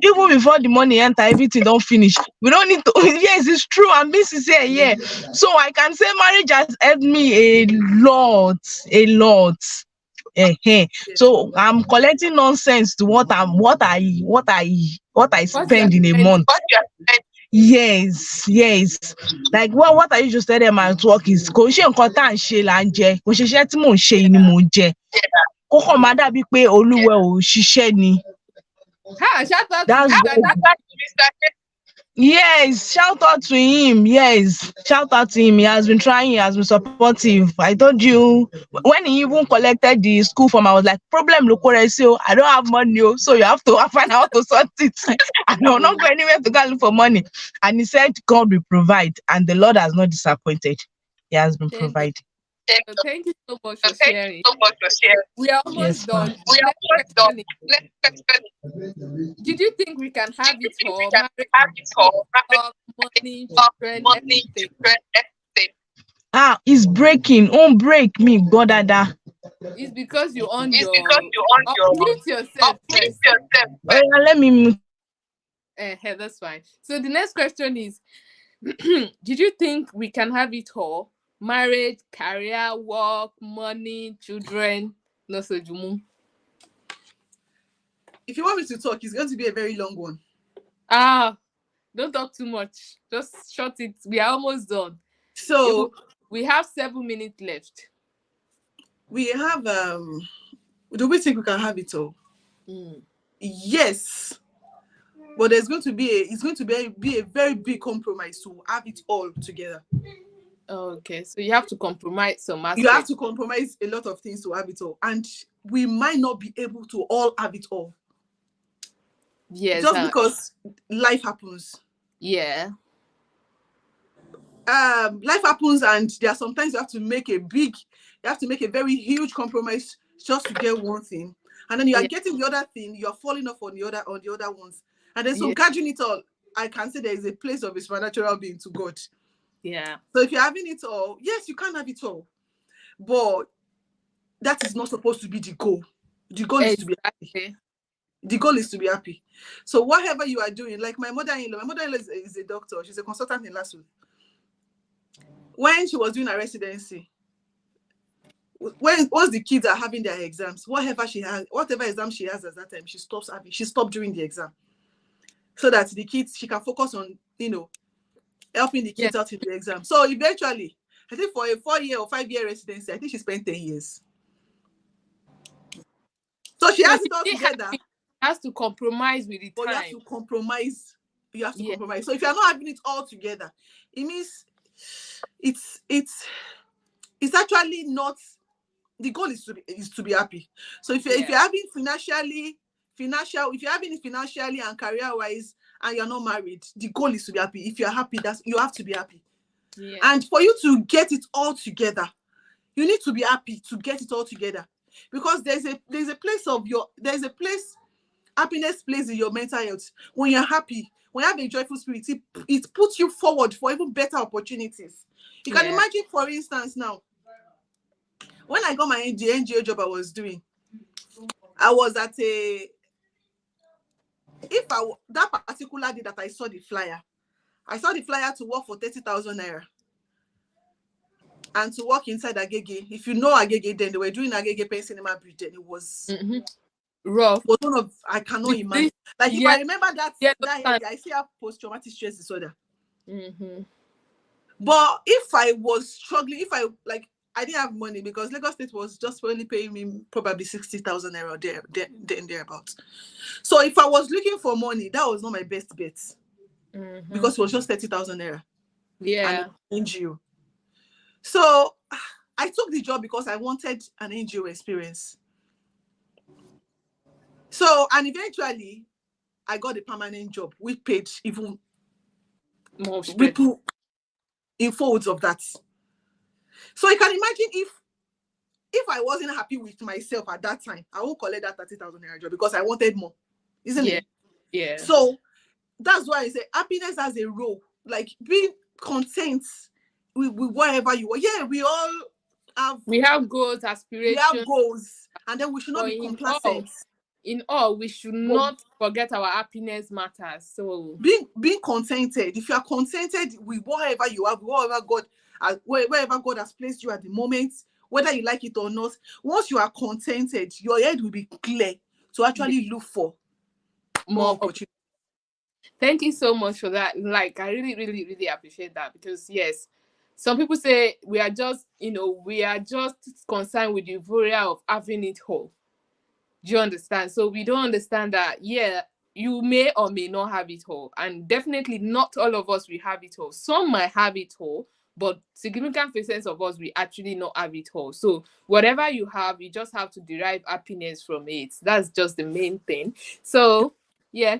even before the money enter, everything don't finish. We don't need to yes, it's true. I'm being sincere, yeah. So I can say marriage has helped me a lot. So I'm collecting nonsense to what I what you are spend in a spending, month. Yes, yes. Like what I used to tell them at work is kò ń ṣe nǹkan tá à ń ṣe là ń jẹ, kò ṣe iṣẹ́ tí mò ń ṣe yìí ni yeah. mò ń jẹ. Kó kàn máa dàbí pé olúwa ò ṣiṣẹ́ ni. Shout out to That's Mr. yes, shout out to him. Yes, shout out to him. He has been trying, he has been supportive. I told you when he even collected the school form, I was like, problem look what I say. I don't have money, oh, so you have to find out to sort it. I will not go anywhere to go look for money. And he said, God will provide, and the Lord has not disappointed. He has been Thank God. providing. So thank you so much for sharing. So much for sharing. We are almost Yes, done. ma'am. We The are next almost done. question is, Next question. did you think we can have it We all? can Marriage, have it all. work, money, Of children, money, everything. children, everything. It's breaking. Oh, break me, God, dada. It's because you on It's because your you on your mute yourself uplift first. yourself. Oh, yeah, let me. That's fine. So the next question is, did you think we can have it all? Marriage, career, work, money, children. No, so Jumu. If you want me to talk, it's going to be a very long one. Don't talk too much. Just short it. We are almost done. So We have 7 minutes left. we have do we think we can have it all? Yes. But there's going to be it's going to be a very big compromise to have it all together. Okay, so you have to compromise some aspects. You have to compromise a lot of things to have it all. And we might not be able to all have it all. Yes. Just because life happens. Yeah. Life happens, and there are sometimes you have to make a very huge compromise just to get one thing. And then you are getting the other thing, you're falling off on the other ones. And then so gathering it all, I can say there is a place of a supernatural being to God. Yeah. So if you're having it all, yes, you can have it all. But that is not supposed to be the goal. The goal is to be happy. The goal is to be happy. So whatever you are doing, like my mother-in-law is a doctor. She's a consultant in Lasso. When she was doing her residency, once the kids are having their exams, whatever exam she has at that time, she stopped during the exam, so that the kids, she can focus on, helping the kids out in the exam. So eventually, I think for a 4-year or 5-year residency, I think she spent 10 years. So she has it all together. Has to compromise with the time. But you have to compromise. Compromise. So if you're not having it all together, it means it's actually not. The goal is to be happy. So if you're having if you're having it financially and career wise, and you're not married, the goal is to be happy. If you're happy, you have to be happy. Yeah. And for you to get it all together, you need to be happy to get it all together, because there's a place happiness plays in your mental health. When you're happy, when you have a joyful spirit, it puts you forward for even better opportunities. You can imagine, for instance, now, when I got my NGO job I was doing, I was at that particular day that I saw the flyer to work for 30,000 naira and to work inside Agege. If you know Agege, then they were doing Agege Pen Cinema Bridge, then it was rough. Was one of, I cannot imagine. Like, if I remember that area, I still have post-traumatic stress disorder. But if I was struggling, I didn't have money, because Lagos State was just only paying me probably 60,000 naira thereabouts. So if I was looking for money, that was not my best bet, because it was just 30,000 naira. Yeah. And NGO. So I took the job because I wanted an NGO experience. So, and eventually I got a permanent job. We paid even more in folds of that. So you can imagine, if I wasn't happy with myself at that time, I won't collect that 30,000 naira job, because I wanted more, isn't it? Yeah. So that's why I say happiness has a role, like being content with whatever you are. Yeah, we have goals, aspirations. We have goals, and then we should not be complacent. In all, we should not forget our happiness matters. So being contented. If you are contented with whatever you have, wherever God has placed you at the moment, whether you like it or not, once you are contented, your head will be clear to actually look for more opportunities. Thank you so much for that. Like, I really, really, really appreciate that, because yes, some people say we are just concerned with the euphoria of having it whole. Do you understand? So we don't understand that, you may or may not have it all. And definitely not all of us will have it all. Some might have it all, but significant percent of us will actually not have it all. So whatever you have, you just have to derive happiness from it. That's just the main thing. So, yeah.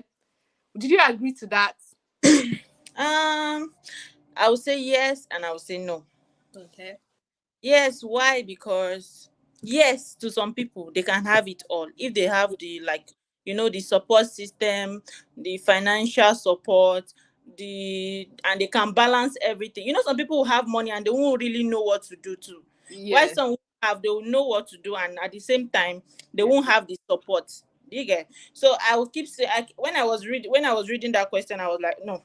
Did you agree to that? I would say yes, and I would say no. Okay. Yes, why? Because yes, to some people they can have it all if they have the the support system, the financial support, and they can balance everything. Some people will have money and they won't really know what to do too. While some they will know what to do, and at the same time they won't have the support. Do you get? So I will keep saying, when I was reading that question, I was like, no.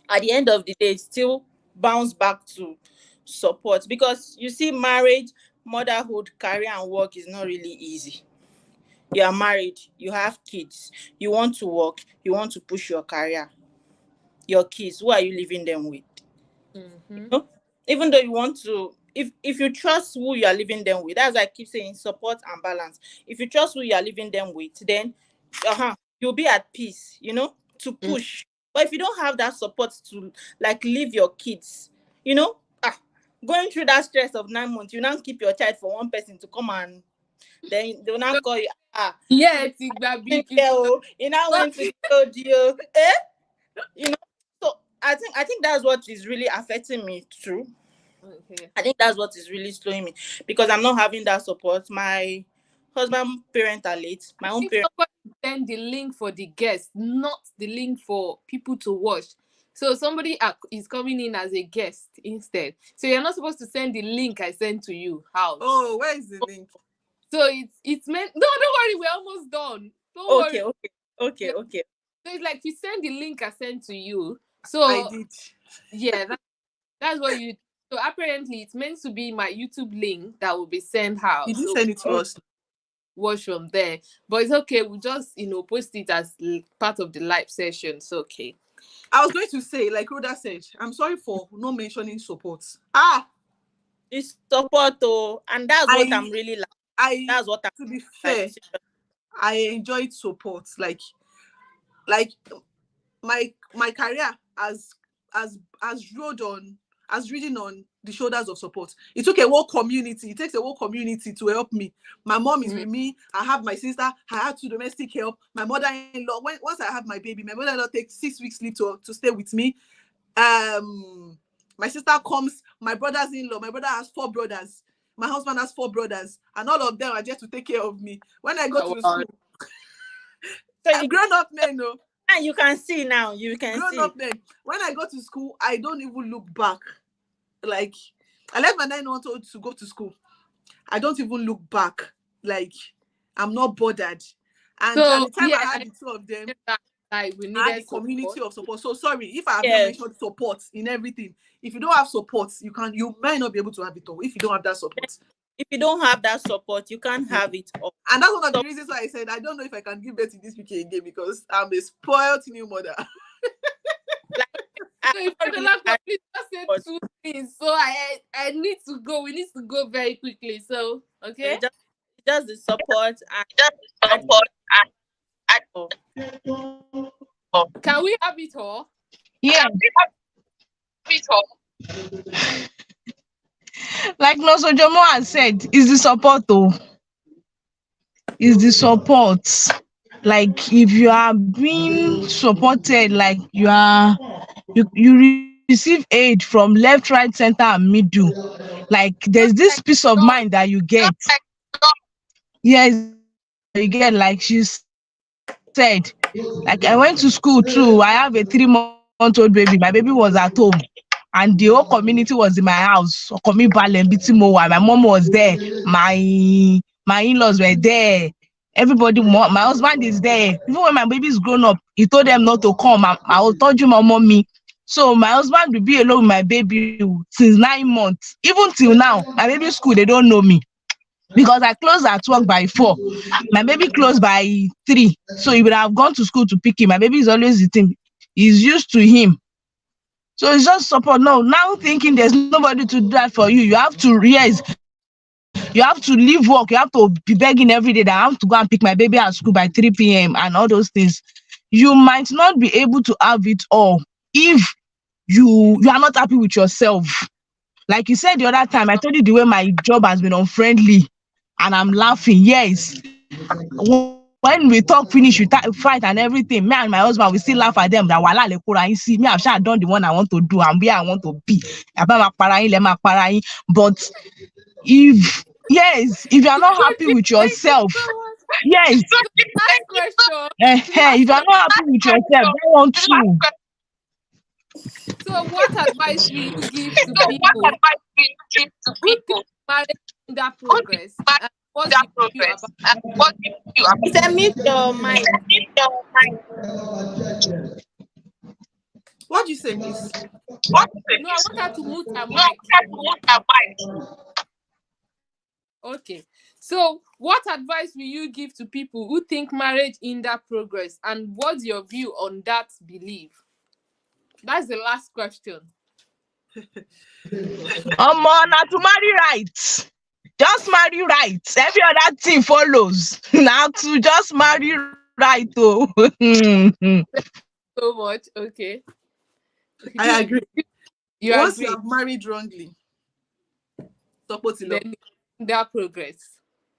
At the end of the day, it still bounce back to support, because you see, marriage, motherhood, career and work is not really easy. You are married, you have kids, you want to work, you want to push your career. Your kids, who are you leaving them with? Even though you want to, if you trust who you are leaving them with, that's why I keep saying support and balance. If you trust who you are leaving them with, then you'll be at peace, to push. But if you don't have that support to leave your kids, going through that stress of 9 months, you now keep your child for one person to come, and then they'll now call you. You now went to the audio. So I think that's what is really affecting me too. Okay. I think that's what is really slowing me, because I'm not having that support. My husband parents are late. My own parents send the link for the guest, not the link for people to watch. So somebody is coming in as a guest instead. So you're not supposed to send the link I sent to you. How? Oh, where is the link? So it's meant. No, don't worry, we're almost done. Don't worry. Okay. So it's like you send the link I sent to you. So I did. Yeah, that's what you. So apparently it's meant to be my YouTube link that will be sent out. You didn't So send it to us. watch from there. But it's okay. We'll just, post it as part of the live session. So okay. I was going to say, like Rhoda said, I'm sorry for not mentioning support. It's support, oh, and that's what I'm really like. That's what I'm to be like. fair, I enjoyed support. Like my career has ridden on the shoulders of support. It took a whole community. It takes a whole community to help me. My mom is with me. I have my sister. I had 2 domestic help. My mother-in-law. Once I have my baby, my mother-in-law takes 6 weeks leave to stay with me. My sister comes. My brothers-in-law. My brother has 4 brothers. My husband has 4 brothers, and all of them are just to take care of me. When I go to school, so you grown up men, no. And you can see now. You can grown see. up men. When I go to school, I don't even look back. Like, I left my 9-month-old to go to school. I don't even look back. Like, I'm not bothered. And So, at the time I had the 2 of them, like we I had needed the community support. of support. So sorry if I have not mentioned support in everything. If you don't have support, you might not be able to have it all. If you don't have that support. If you don't have that support, you can't have it all. And that's one of the reasons why I said I don't know if I can give birth to this PK again, because I'm a spoiled new mother. So if I don't complete, just say 2 things. So I need to go. We need to go very quickly. So okay. Just the support Can we have it all? Yeah. Like Noso Jomo has said, is the support though. Is the support. Like if you are being supported, like you receive aid from left, right, center, and middle. Like there's this peace of mind that you get. Yes, you get, like she said. Like I went to school too. I have a 3-month-old baby. My baby was at home. And the whole community was in my house. My mom was there. My in-laws were there. Everybody, my husband is there. Even when my baby is grown up, he told them not to come. I will told you my mommy. So my husband will be alone with my baby since 9 months. Even till now, my baby school, they don't know me. Because I close at work by 4. My baby closed by 3. So he would have gone to school to pick him. My baby is always with him. He's used to him. So it's just support. No, now thinking there's nobody to do that for you. You have to you have to leave work. You have to be begging every day that I have to go and pick my baby at school by 3 p.m. and all those things. You might not be able to have it all if you are not happy with yourself. Like you said the other time, I told you the way my job has been unfriendly, and I'm laughing. Yes. When we talk finish, we fight and everything, me and my husband, we still laugh at them that wala le kura yin see me, I've done the one I want to do and where I want to be. But if you are not happy with yourself, yes. Last question. If you are not happy with yourself, don't want to. So what advice will you give to people who think marriage in that progress? And what do you feel about it? It's a mute your mind. What do you say, please? No, I want her to mute her mic. Okay. So what advice will you give to people who think marriage in that progress? And what's your view on that belief? That's the last question. Now to marry right. Just marry right. Every other thing follows. Now to just marry right. Oh. So much. Okay. I agree. Once agree. you have married wrongly, support it. Then that progress.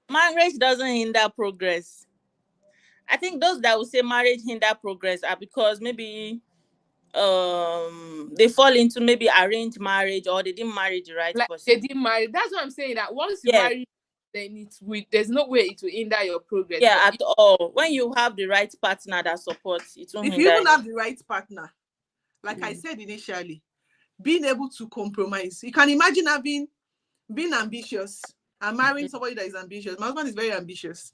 Marriage doesn't hinder progress. I think those that will say marriage hinder progress are because maybe they fall into maybe arranged marriage, or they didn't marry the right person. They didn't marry. That's what I'm saying. That once you marry, then there's no way it will hinder your progress. Yeah, at all. When you have the right partner that supports, it won't if you even have the right partner, like I said initially, being able to compromise. You can imagine being ambitious and marrying somebody that is ambitious. My husband is very ambitious.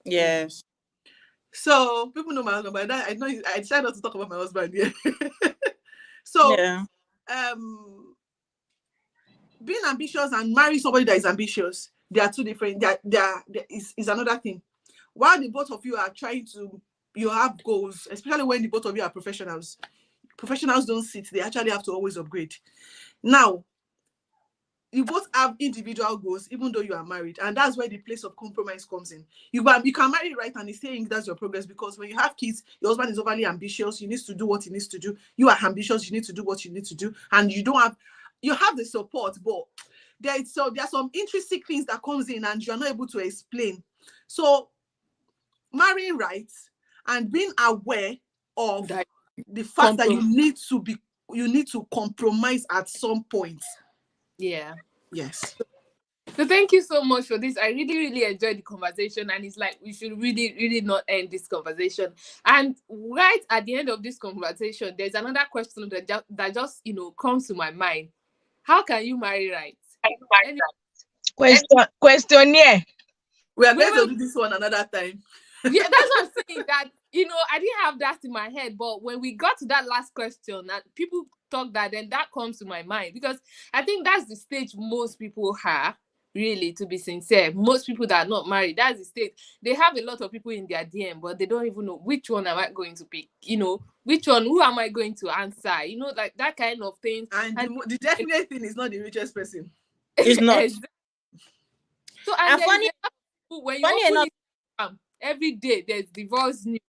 Yes. So people know my husband, but I decided not to talk about my husband here. So being ambitious and marrying somebody that is ambitious, they are two different. Is another thing. While the both of you are trying to, you have goals, especially when the both of you are professionals. Professionals don't sit; they actually have to always upgrade. Now, you both have individual goals, even though you are married, and that's where the place of compromise comes in. You can marry right and he's saying that's your progress, because when you have kids, your husband is overly ambitious. You need to do what he needs to do. You are ambitious. You need to do what you need to do, and you have the support, but there are some intrinsic things that comes in, and you are not able to explain. So marrying right and being aware of That the fact that compromise. you need to compromise at some point. Yeah. Yes. So thank you so much for this. I really, really enjoyed the conversation, and it's like we should really, really not end this conversation. And right at the end of this conversation, there's another question that just comes to my mind. How can you marry right? Any, Questionnaire. We are wait, going to wait, do this one another time. yeah, that's what I'm saying. That I didn't have that in my head, but when we got to that last question, and people talk that, then that comes to my mind, because I think that's the stage most people are. Really, to be sincere, most people that are not married, that's the stage. They have a lot of people in their DM, but they don't even know which one am I going to pick. Which one? Who am I going to answer? Like that kind of thing. And the definite thing is not the richest person. It's not. So, and And there funny, is a lot of people, when you funny open enough, Instagram, every day there's divorce news.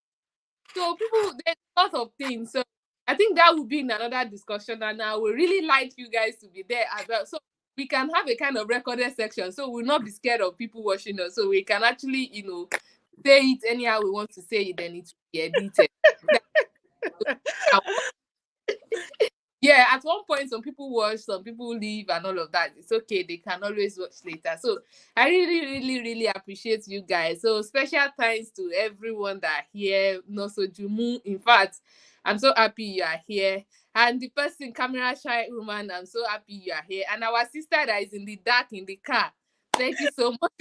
So there's a lot of things. So I think that would be in another discussion, and I would really like you guys to be there as well. So we can have a kind of recorded section, so we'll not be scared of people watching us. So we can actually, say it anyhow we want to say it, then it will be edited. Yeah, at one point, some people watch, some people leave, and all of that. It's okay. They can always watch later. So I really, really, really appreciate you guys. So special thanks to everyone that are here. Noso Jumu. In fact, I'm so happy you are here. And the person, camera shy woman, I'm so happy you are here. And our sister that is in the dark in the car. Thank you so much.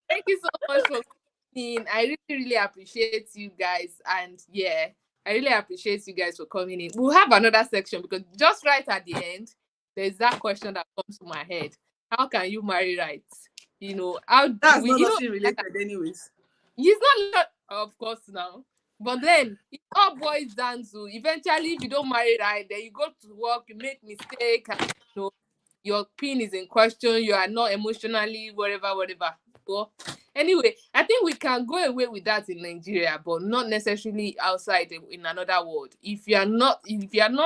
Thank you so much for coming in. I really, really appreciate you guys. And yeah, I really appreciate you guys for coming in. We'll have another section, because just right at the end, there's that question that comes to my head. How can you marry right? How do That's we, not nothing related anyways. it's not, of course, now. But then it all boils down to, eventually, if you don't marry right, then you go to work, you make mistake, and, your pin is in question, you are not emotionally, whatever. But anyway, I think we can go away with that in Nigeria, but not necessarily outside in another world. If you are not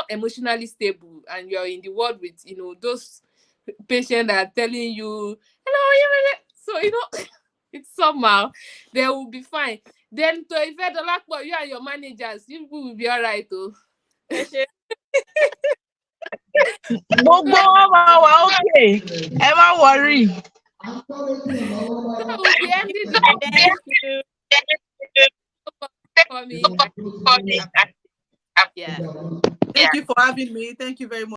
emotionally stable, and you're in the world with those patients that are telling you hello, so it's somehow they will be fine. Then to Ife Dolakpo, you and your managers, you people will be all right too. Gbogbo wọn máa wà okay. Ẹ má worry. So we'll be ending the thank you. for me. Yeah. Thank you for having me. Thank you very much.